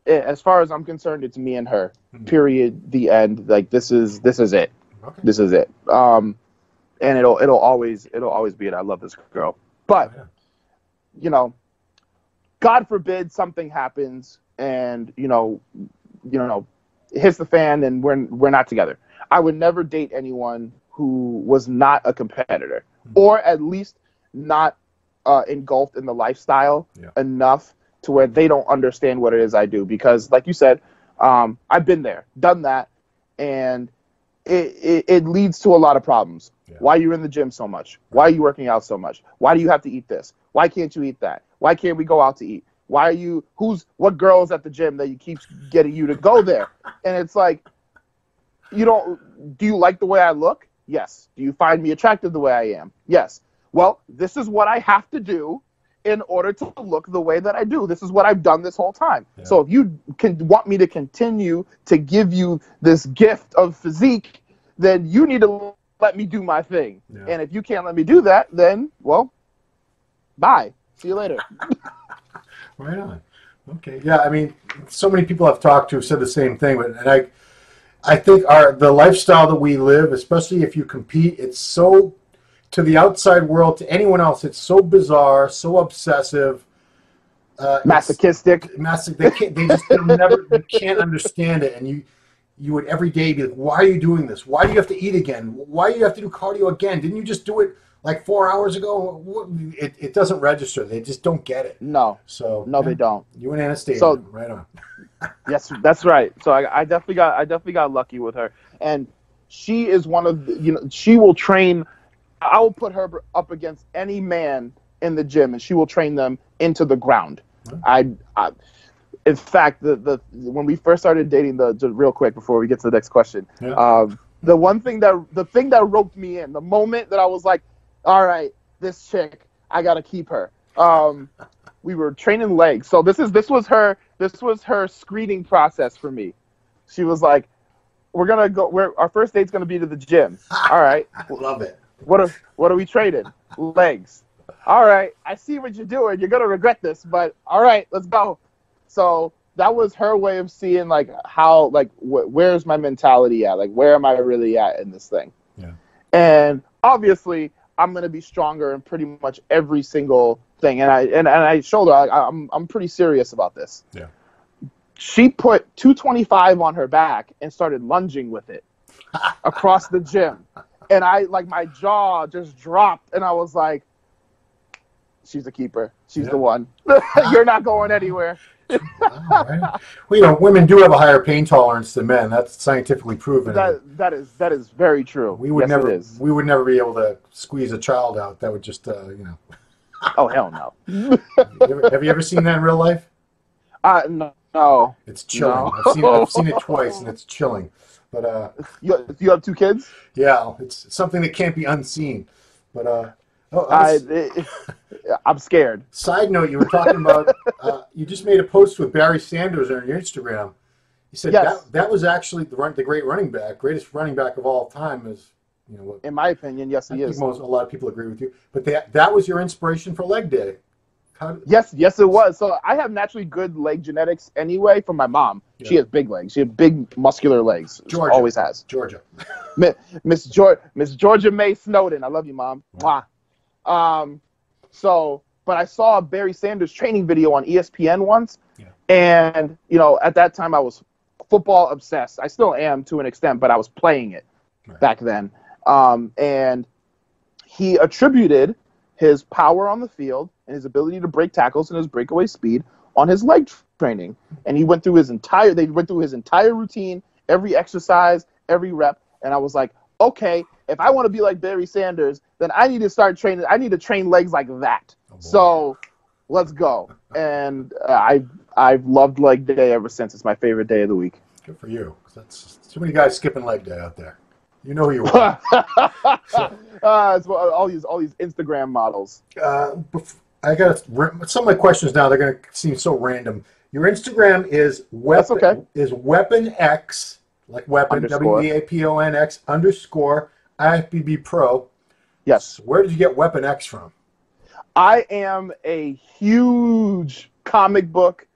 as far as I'm concerned, it's me and her. Period. The end. Like this is it. Okay. This is it. And it'll always be it. I love this girl, but God forbid something happens and hits the fan and we're not together. I would never date anyone who was not a competitor, or at least not engulfed in the lifestyle enough to where they don't understand what it is I do. Because, like you said, I've been there, done that, and it leads to a lot of problems. Yeah. Why are you in the gym so much? Why are you working out so much? Why do you have to eat this? Why can't you eat that? Why can't we go out to eat? What girl is at the gym that keeps getting you to go there? And it's like, do you like the way I look? Yes. Do you find me attractive the way I am? Yes. Well, this is what I have to do in order to look the way that I do. This is what I've done this whole time. Yeah. So if you want me to continue to give you this gift of physique, then you need to let me do my thing. Yeah. And if you can't let me do that, then, well, bye. See you later. Right on. Okay. Yeah, I mean, so many people I've talked to have said the same thing, and I think the lifestyle that we live, especially if you compete, it's so, to the outside world, to anyone else, it's so bizarre, so obsessive, masochistic. They can't understand it, and you would every day be like, why are you doing this? Why do you have to eat again? Why do you have to do cardio again? Didn't you just do it like 4 hours ago? It doesn't register. They just don't get it. No. So no, they don't. You and Anastasia, so, right on. Yes, that's right. So I definitely got lucky with her, and she is one of she will train. I will put her up against any man in the gym, and she will train them into the ground. I in fact, when we first started dating, just real quick before we get to the next question, the thing that roped me in, the moment that I was like, all right, this chick, I gotta keep her. We were training legs, so this was her screening process for me. She was like, our first date's gonna be to the gym. All right, love it. What are we training? Legs. All right, I see what you're doing. You're gonna regret this, but all right, let's go. So that was her way of seeing like how like where's my mentality at? Like where am I really at in this thing? Yeah. And obviously I'm gonna be stronger in pretty much every single thing. And I showed her I'm pretty serious about this. Yeah. She put 225 on her back and started lunging with it across the gym. And my jaw just dropped and I was like, she's a keeper. She's the one. You're not going anywhere. Right. Well, women do have a higher pain tolerance than men. That's scientifically proven. That is very true. We would never be able to squeeze a child out. That would just Oh hell no. Have you ever seen that in real life? No. It's chilling. No. I've seen it twice, and it's chilling. But you have 2 kids? Yeah, it's something that can't be unseen. But I'm scared. Side note, you were talking about you just made a post with Barry Sanders on your Instagram. You said that was actually the great running back, greatest running back of all time. Is in my opinion, yes, he is. A lot of people agree with you. But that was your inspiration for leg day. Yes, it was. So I have naturally good leg genetics anyway from my mom. Yeah. She has big legs. She has big muscular legs. Georgia. Always has. Georgia. Miss Georgia May Snowden. I love you, Mom. Mwah. But I saw a Barry Sanders training video on ESPN once, and at that time I was football obsessed. I still am to an extent, but I was playing it back then. And he attributed his power on the field and his ability to break tackles and his breakaway speed on his leg training. And they went through his entire routine, every exercise, every rep, and I was like, okay, if I want to be like Barry Sanders, then I need to start training. I need to train legs like that. So let's go. And I've loved leg day ever since. It's my favorite day of the week. Good for you. That's too many guys skipping leg day out there. You know who you are. It's all these Instagram models. I got some of my questions now. They're going to seem so random. Your Instagram is Weapon X, like weapon WEAPONX _ IFBB Pro. Yes. Where did you get Weapon X from? I am a huge comic book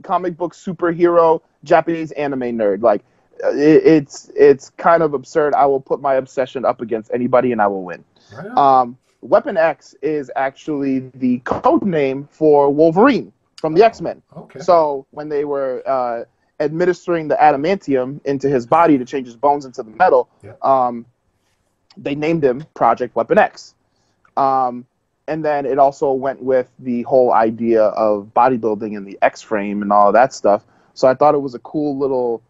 superhero Japanese anime nerd. Like it's kind of absurd. I will put my obsession up against anybody and I will win. Right. Weapon X is actually the code name for Wolverine from the X-Men. Okay. So when they were administering the adamantium into his body to change his bones into the metal, they named him Project Weapon X. And then it also went with the whole idea of bodybuilding and the X-frame and all of that stuff. So I thought it was a cool little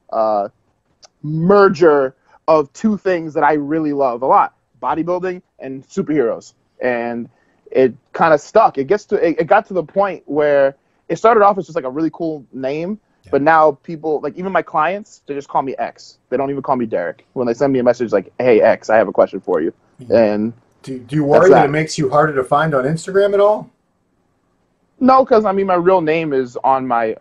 merger of 2 things that I really love a lot, bodybuilding and superheroes. And it kind of stuck. It got to the point where it started off as just like a really cool name, but now people, like even my clients, they just call me X. They don't even call me Derek. When they send me a message like, hey, X, I have a question for you. And do you worry that it makes you harder to find on Instagram at all? No, because I mean my real name is on my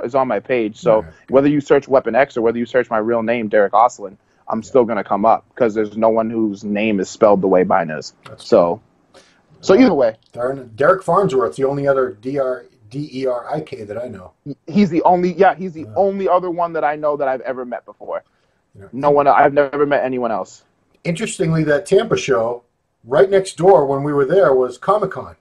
page. So whether you search Weapon X or whether you search my real name, Derik Oslan, I'm still gonna come up because there's no one whose name is spelled the way mine is. So either way, Derek Farnsworth's the only other Derik that I know. He's the only other one that I know that I've ever met before. No one. I've never met anyone else. Interestingly, that Tampa show right next door when we were there was Comic-Con.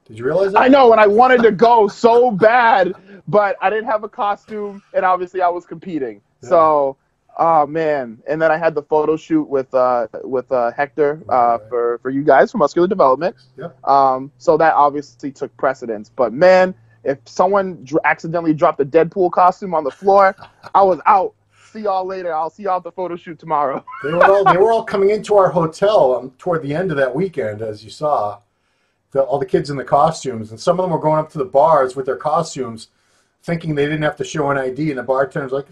Did you realize that? I know, and I wanted to go so bad, but I didn't have a costume, and obviously I was competing. Yeah. So, oh man! And then I had the photo shoot with Hector for you guys for Muscular Development. Yep. So that obviously took precedence. But man, if someone accidentally dropped a Deadpool costume on the floor, I was out. See y'all later. I'll see y'all at the photo shoot tomorrow. They were all coming into our hotel toward the end of that weekend, as you saw. all the kids in the costumes, and some of them were going up to the bars with their costumes, thinking they didn't have to show an ID, and the bartender's like,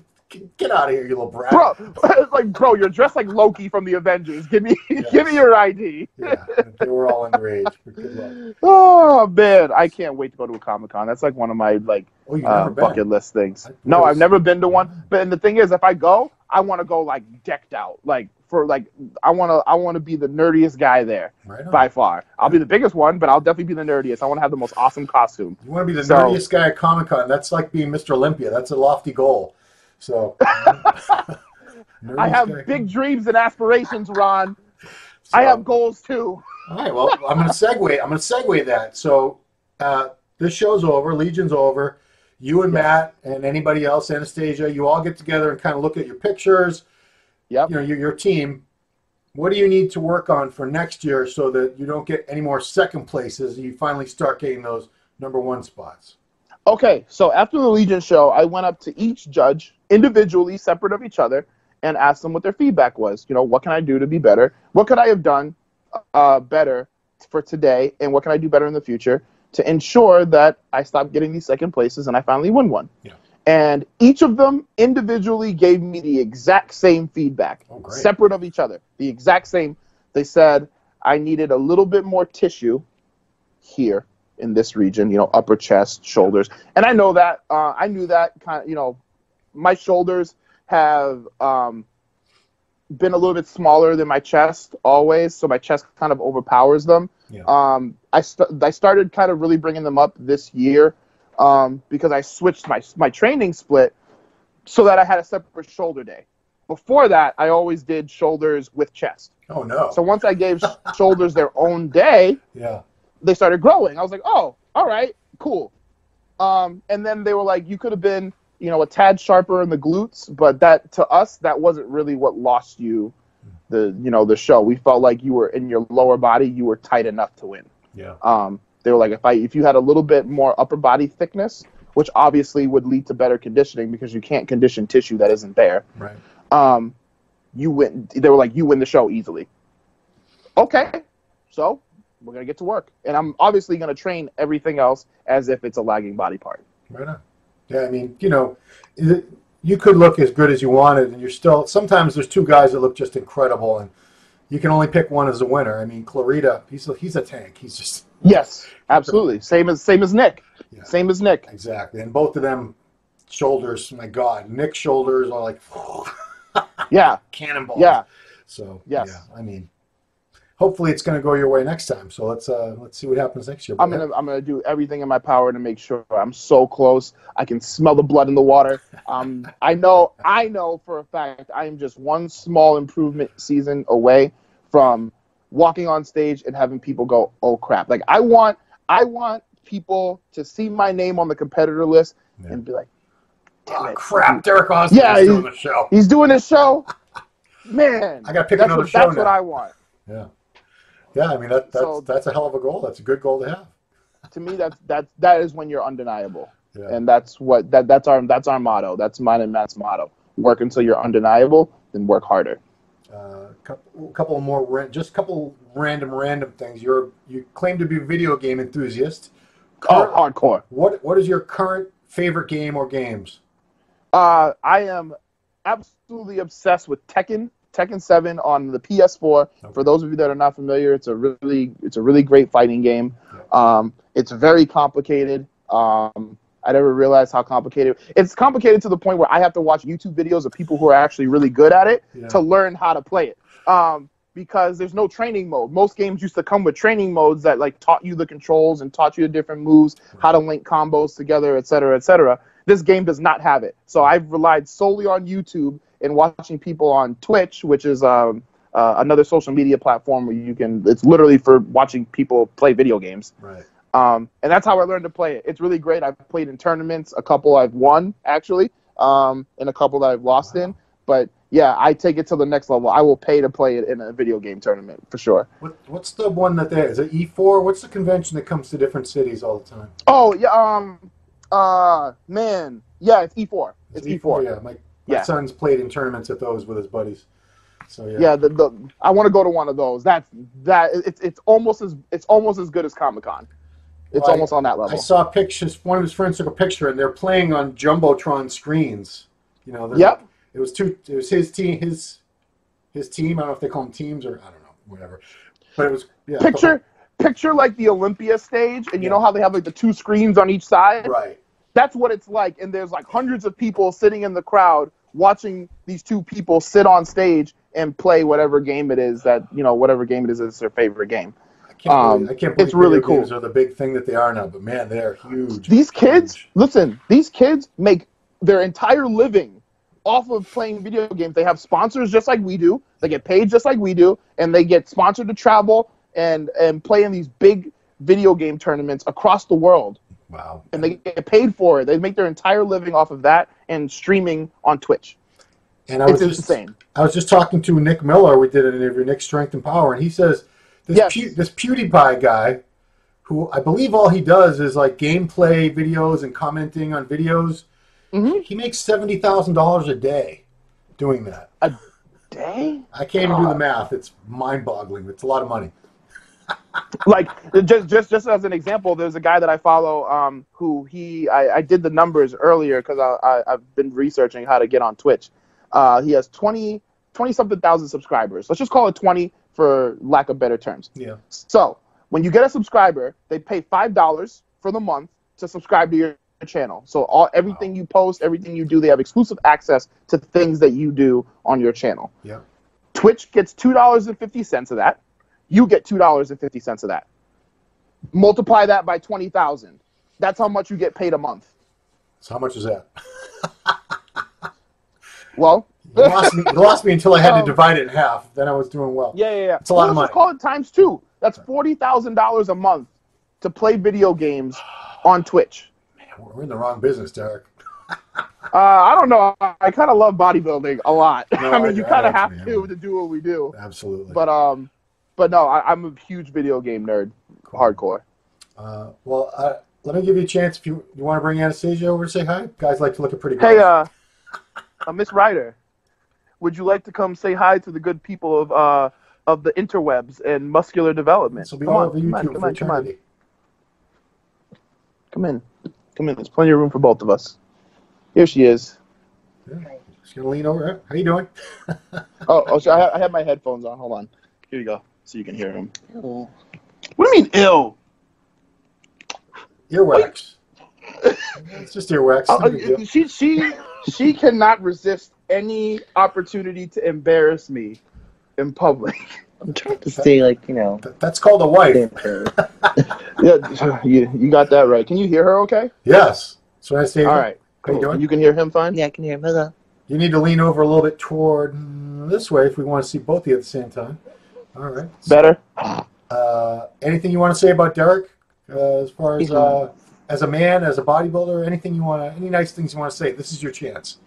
"Get out of here, you little brat!" Bro, it's like, bro, you're dressed like Loki from the Avengers. Give me your ID. Yeah, they were all underage. But good luck. Oh man, I can't wait to go to a Comic-Con. That's like one of my bucket list things. No, I've never been to one. But and the thing is, if I go, I want to go like decked out, I want to be the nerdiest guy there by far. I'll be the biggest one, but I'll definitely be the nerdiest. I want to have the most awesome costume. You want to be the nerdiest guy at Comic-Con? That's like being Mr. Olympia. That's a lofty goal. So I have big dreams and aspirations, Ron. I have goals too. All right. Well, I'm going to segue that. So this show's over. Legion's over. You and Matt and anybody else, Anastasia, you all get together and kind of look at your pictures. Yep. You know, your team. What do you need to work on for next year so that you don't get any more second places and you finally start getting those #1 spots? Okay, so after the Legion show, I went up to each judge individually, separate of each other, and asked them what their feedback was. You know, what can I do to be better? What could I have done better for today, and what can I do better in the future to ensure that I stop getting these second places and I finally win one? Yeah. And each of them individually gave me the exact same feedback, separate of each other. The exact same. They said I needed a little bit more tissue here in this region, you know, upper chest, shoulders. And I know that. I knew that kind of, you know, my shoulders have been a little bit smaller than my chest always, so my chest kind of overpowers them. Yeah. I started kind of really bringing them up this year. Because I switched my training split so that I had a separate shoulder day. Before that, I always did shoulders with chest. Oh, no. So once I gave shoulders their own day, they started growing. I was like, oh, all right, cool. And then they were like, you could have been, you know, a tad sharper in the glutes, but that to us, that wasn't really what lost you the show. We felt like you were in your lower body, you were tight enough to win. Yeah. They were like, if you had a little bit more upper body thickness, which obviously would lead to better conditioning because you can't condition tissue that isn't there. Right. You win. They were like, you win the show easily. Okay, so we're gonna get to work, and I'm obviously gonna train everything else as if it's a lagging body part. Right on. Yeah, I mean, you know, you could look as good as you wanted, and you're still. Sometimes there's two guys that look just incredible, and you can only pick one as a winner. I mean, Clarita, he's a tank. He's just. Yes, absolutely. Same as Nick. Yeah. Same as Nick. Exactly. And both of them shoulders, my God, Nick's shoulders are like yeah, cannonballs. Yeah. So yes. Yeah, I mean, hopefully it's going to go your way next time. So let's see what happens next year. I'm gonna do everything in my power to make sure I'm so close. I can smell the blood in the water. I know for a fact I am just one small improvement season away from walking on stage and having people go, oh crap. Like I want people to see my name on the competitor list and be like, damn it. Crap, Derik Oslan is doing the show. He's doing his show. Man. I gotta pick another show. That's what I want. Yeah. Yeah, I mean that's a hell of a goal. That's a good goal to have. To me that is when you're undeniable. Yeah. And that's our motto. That's mine and Matt's motto. Work until you're undeniable, then work harder. Couple more, just a couple random things. You claim to be a video game enthusiast. Hardcore. What is your current favorite game or games? I am absolutely obsessed with Tekken 7 on the PS4. Okay. For those of you that are not familiar, it's a really great fighting game. Yeah. It's very complicated. I never realized how complicated. It's complicated to the point where I have to watch YouTube videos of people who are actually really good at it to learn how to play it. Because there's no training mode. Most games used to come with training modes that like taught you the controls and taught you the different moves, how to link combos together, et cetera, et cetera. This game does not have it. So I've relied solely on YouTube and watching people on Twitch, which is another social media platform where it's literally for watching people play video games. Right. And that's how I learned to play it. It's really great. I've played in tournaments, a couple I've won, actually, and a couple that I've lost in. But, yeah, I take it to the next level. I will pay to play it in a video game tournament, for sure. What's the one that there is? Is it E4? What's the convention that comes to different cities all the time? Oh, yeah, man. Yeah, it's E4. It's E4. Yeah, my son's played in tournaments at those with his buddies. So yeah. Yeah, I want to go to one of those. It's almost as good as Comic-Con. It's Well, almost on that level. I saw pictures. One of his friends took a picture, and they're playing on jumbotron screens. You know, Yep. It was his team. His team. I don't know if they call them teams or I don't know, whatever. But it was Picture like the Olympia stage, and you know how they have like the 2 screens on each side. Right. That's what it's like, and there's like hundreds of people sitting in the crowd watching these 2 people sit on stage and play whatever game it is it's their favorite game. I can't believe it's really cool. Games are the big thing that they are now, but man, they're huge. These kids make their entire living off of playing video games. They have sponsors just like we do. They get paid just like we do, and they get sponsored to travel and play in these big video game tournaments across the world. Wow. And they get paid for it. They make their entire living off of that and streaming on Twitch. And it's insane. I was just talking to Nick Miller. We did an interview, Nick Strength and Power, and he says this PewDiePie guy, who I believe all he does is like gameplay videos and commenting on videos. Mm-hmm. He makes $70,000 a day doing that. A day? I can't even do the math. It's mind-boggling. It's a lot of money. Like just as an example, there's a guy that I follow who I did the numbers earlier because I've been researching how to get on Twitch. He has 20-something thousand subscribers. Let's just call it 20 for lack of better terms. Yeah. So when you get a subscriber, they pay $5 for the month to subscribe to your channel. So everything you post, everything you do, they have exclusive access to things that you do on your channel. Yeah. Twitch gets $2.50 of that. You get $2.50 of that. Multiply that by 20,000. That's how much you get paid a month. So how much is that? Well, you lost me until I had to divide it in half. Then I was doing well. Yeah. It's a lot of money. Let's call it times 2. That's $40,000 a month to play video games on Twitch. Man, we're in the wrong business, Derek. I don't know. I kind of love bodybuilding a lot. No, I mean, you kind of have to do what we do. Absolutely. But no, I'm a huge video game nerd, hardcore. Let me give you a chance if you want to bring Anastasia over to say hi. Guys like to look at pretty girls. Hey, Miss Ryder, would you like to come say hi to the good people of the interwebs and muscular development? This will be all over YouTube for eternity. Come in. There's plenty of room for both of us. Here she is. Yeah. She's gonna lean over. How you doing? So I have my headphones on. Hold on. Here you go, so you can hear him. Ew. What do you mean, ill? Earwax. It's just earwax. She cannot resist any opportunity to embarrass me in public. I'm trying to stay That's called a wife. Yeah, you got that right. Can you hear her okay? Yes. So I say. All right. How you doing? You can hear him fine? Yeah, I can hear him. Hello. You need to lean over a little bit toward this way if we want to see both of you at the same time. All right. Better? Anything you want to say about Derek as far as a man, as a bodybuilder, any nice things you want to say? This is your chance.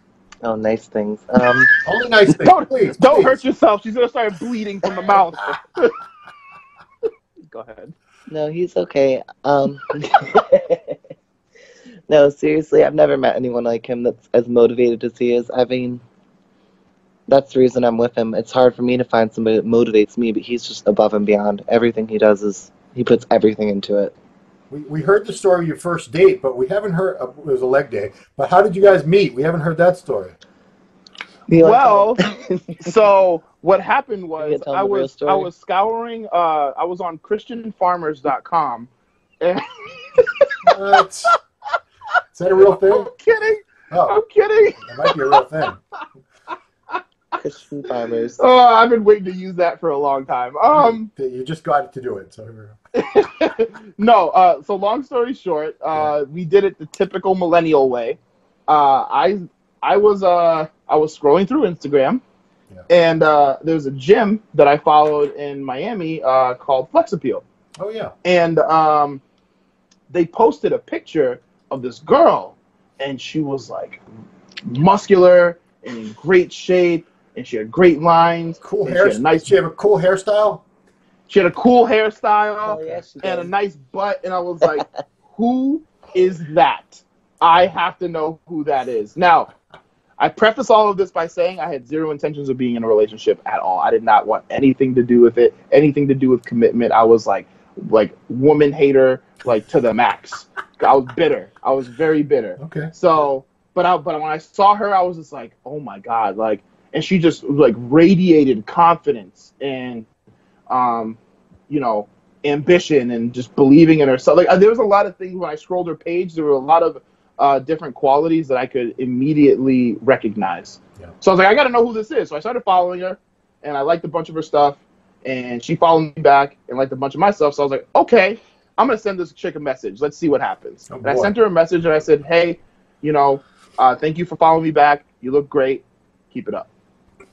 Oh, nice things. Only nice things. Please. Don't hurt yourself. She's going to start bleeding from the mouth. Go ahead. No, he's okay. No, seriously, I've never met anyone like him that's as motivated as he is. I mean, that's the reason I'm with him. It's hard for me to find somebody that motivates me, but he's just above and beyond. Everything he does is, he puts everything into it. We heard the story of your first date, but we haven't heard, it was a leg day, but how did you guys meet? We haven't heard that story. Well, so what happened was I was scouring, I was on christianfarmers.com. And what? Is that a real thing? I'm kidding. Oh, I'm kidding. That might be a real thing. Christian Farmers. Oh, I've been waiting to use that for a long time. You just got to do it. So. No. So long story short, we did it the typical millennial way. I was scrolling through Instagram, and there's a gym that I followed in Miami called Flex Appeal. Oh yeah. And they posted a picture of this girl, and she was like muscular and in great shape, and she had great lines. Cool hair. Did she have a cool hairstyle? She had a cool hairstyle and a nice butt, and I was like, who is that? I have to know who that is. Now, I preface all of this by saying I had zero intentions of being in a relationship at all. I did not want anything to do with it, anything to do with commitment. I was like woman hater, like to the max. I was bitter. I was very bitter. Okay. So, but when I saw her, I was just like, oh my God, like, and she just like radiated confidence and, you know, ambition and just believing in herself. Like there was a lot of things when I scrolled her page. There were a lot of different qualities that I could immediately recognize. Yeah. So I was like, I got to know who this is. So I started following her, and I liked a bunch of her stuff, and she followed me back and liked a bunch of my stuff. So I was like, okay, I'm going to send this chick a message. Let's see what happens. Oh, and I sent her a message, and I said, hey, you know, thank you for following me back. You look great. Keep it up.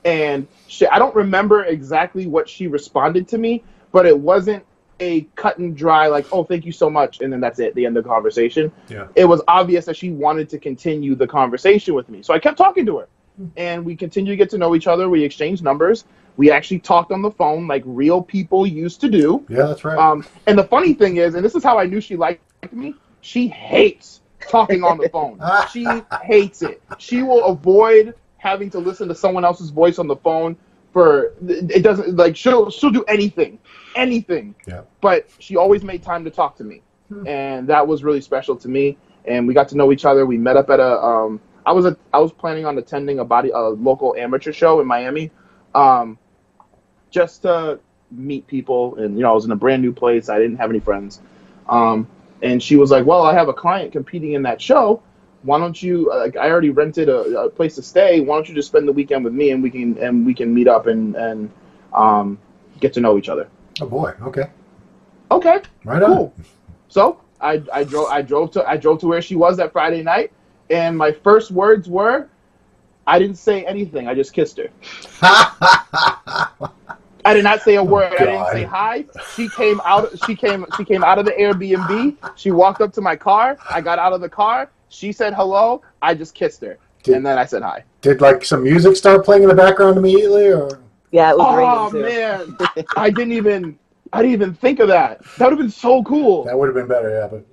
And I don't remember exactly what she responded to me, but it wasn't a cut and dry, like, oh, thank you so much, and then that's it, the end of the conversation. Yeah. It was obvious that she wanted to continue the conversation with me. So I kept talking to her, and we continued to get to know each other. We exchanged numbers. We actually talked on the phone like real people used to do. Yeah, that's right. And the funny thing is, and this is how I knew she liked me, she hates talking on the phone. She hates it. She will avoid having to listen to someone else's voice on the phone. It doesn't, like, she'll do anything, yeah. But she always made time to talk to me, and that was really special to me. And we got to know each other. We met up at I was planning on attending a local amateur show in Miami, just to meet people. And you know, I was in a brand new place. I didn't have any friends, and she was like, "Well, I have a client competing in that show. Why don't you? Like, I already rented a place to stay. Why don't you just spend the weekend with me, and we can meet up and get to know each other." Oh boy. Okay. Okay. Right on. Cool. So I drove to where she was that Friday night, and my first words were, I didn't say anything. I just kissed her. I did not say a word. God. I didn't say hi. She came out of the Airbnb. She walked up to my car. I got out of the car. She said hello. I just kissed her, and then I said hi. Did like some music start playing in the background immediately, or? Yeah, it was raining. Oh man, I didn't even think of that. That would have been so cool. That would have been better, yeah. But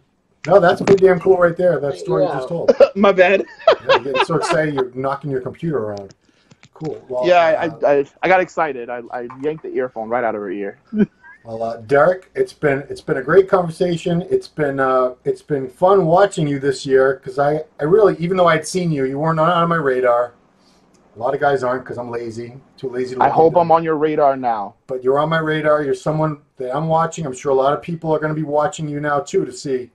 no, that's pretty damn cool right there. That story you just told. My bad. Yeah, you're getting so excited you're knocking your computer around. Cool. Well, yeah, I got excited. I yanked the earphone right out of her ear. Well, Derik, it's been a great conversation. It's been fun watching you this year because I really, even though I'd seen you weren't on my radar. A lot of guys aren't because I'm lazy, too lazy to. I hope I'm on your radar now. But you're on my radar. You're someone that I'm watching. I'm sure a lot of people are going to be watching you now too to see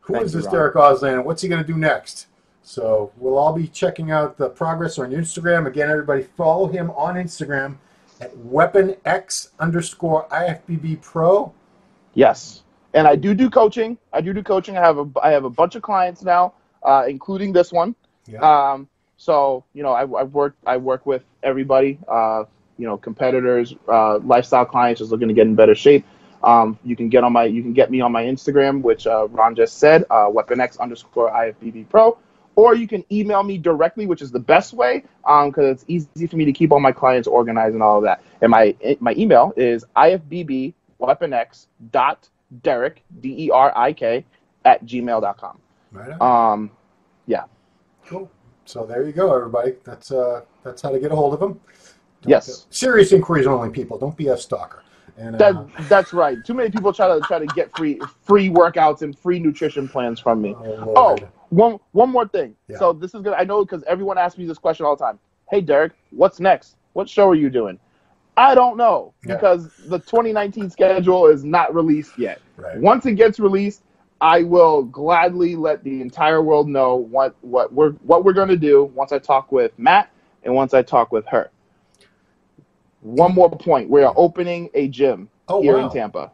who is this Derik Oslan and what's he going to do next. So we'll all be checking out the progress on Instagram. Again, everybody follow him on Instagram at weaponx_IFBB Pro. Yes, and I do coaching. I have a bunch of clients now, including this one. Yeah. So you know, I work with everybody. You know, competitors, lifestyle clients just looking to get in better shape. You can get me on my Instagram, which Ron just said, weaponx_IFBB Pro. Or you can email me directly, which is the best way, because it's easy for me to keep all my clients organized and all of that. And my email is ifbbweaponx.derik, DERIK, @gmail.com. Right on. Yeah. Cool. So there you go, everybody. That's how to get a hold of him. Yes. Serious inquiries only, people. Don't be a stalker. And that's right. Too many people try to get free workouts and free nutrition plans from me. Oh, one more thing. Yeah. So this is good. I know because everyone asks me this question all the time. Hey, Derik, what's next? What show are you doing? I don't know because the 2019 schedule is not released yet. Right. Once it gets released, I will gladly let the entire world know what we're going to do once I talk with Matt and once I talk with her. One more point. We are opening a gym here in Tampa.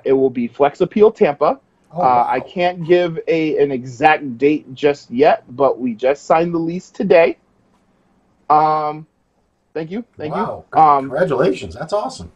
It will be Flex Appeal Tampa. I can't give an exact date just yet, but we just signed the lease today. Thank you. Wow. Congratulations. That's awesome.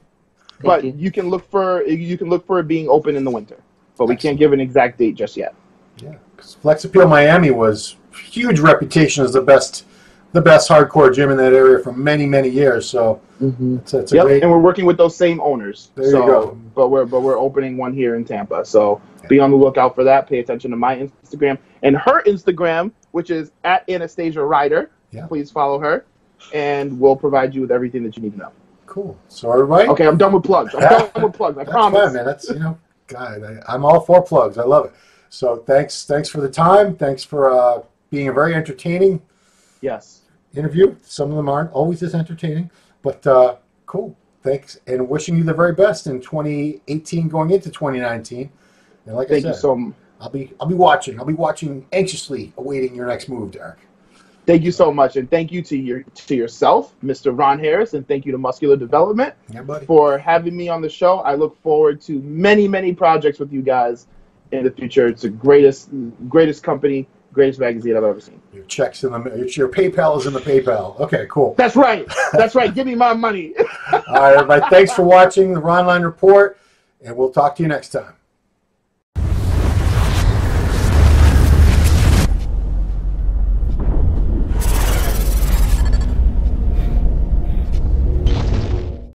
But you can look for it being open in the winter, but we can't give an exact date just yet. Yeah, because Flex Appeal Miami was huge reputation as the best the best hardcore gym in that area for many, many years. So it's a great. And we're working with those same owners. There you go. But we're opening one here in Tampa. So be on the lookout for that. Pay attention to my Instagram and her Instagram, which is at Anastasia Ryder. Yeah. Please follow her, and we'll provide you with everything that you need to know. Cool. So everybody. Okay, I'm done with plugs. I promise. Fine, man. That's God, I'm all for plugs. I love it. So thanks for the time. Thanks for being a very entertaining interview. Some of them aren't always as entertaining, but cool. Thanks, and wishing you the very best in 2018 going into 2019. And like I said, thank you so much. I'll be watching. I'll be watching anxiously, awaiting your next move, Derik. Thank you so much, and thank you to yourself, Mr. Ron Harris, and thank you to Muscular Development for having me on the show. I look forward to many, many projects with you guys in the future. It's the greatest company, greatest magazine I've ever seen. Your checks in your PayPal is in the PayPal. Okay, cool. That's right. That's right. Give me my money. All right, everybody. Thanks for watching the Ronline Report, and we'll talk to you next time.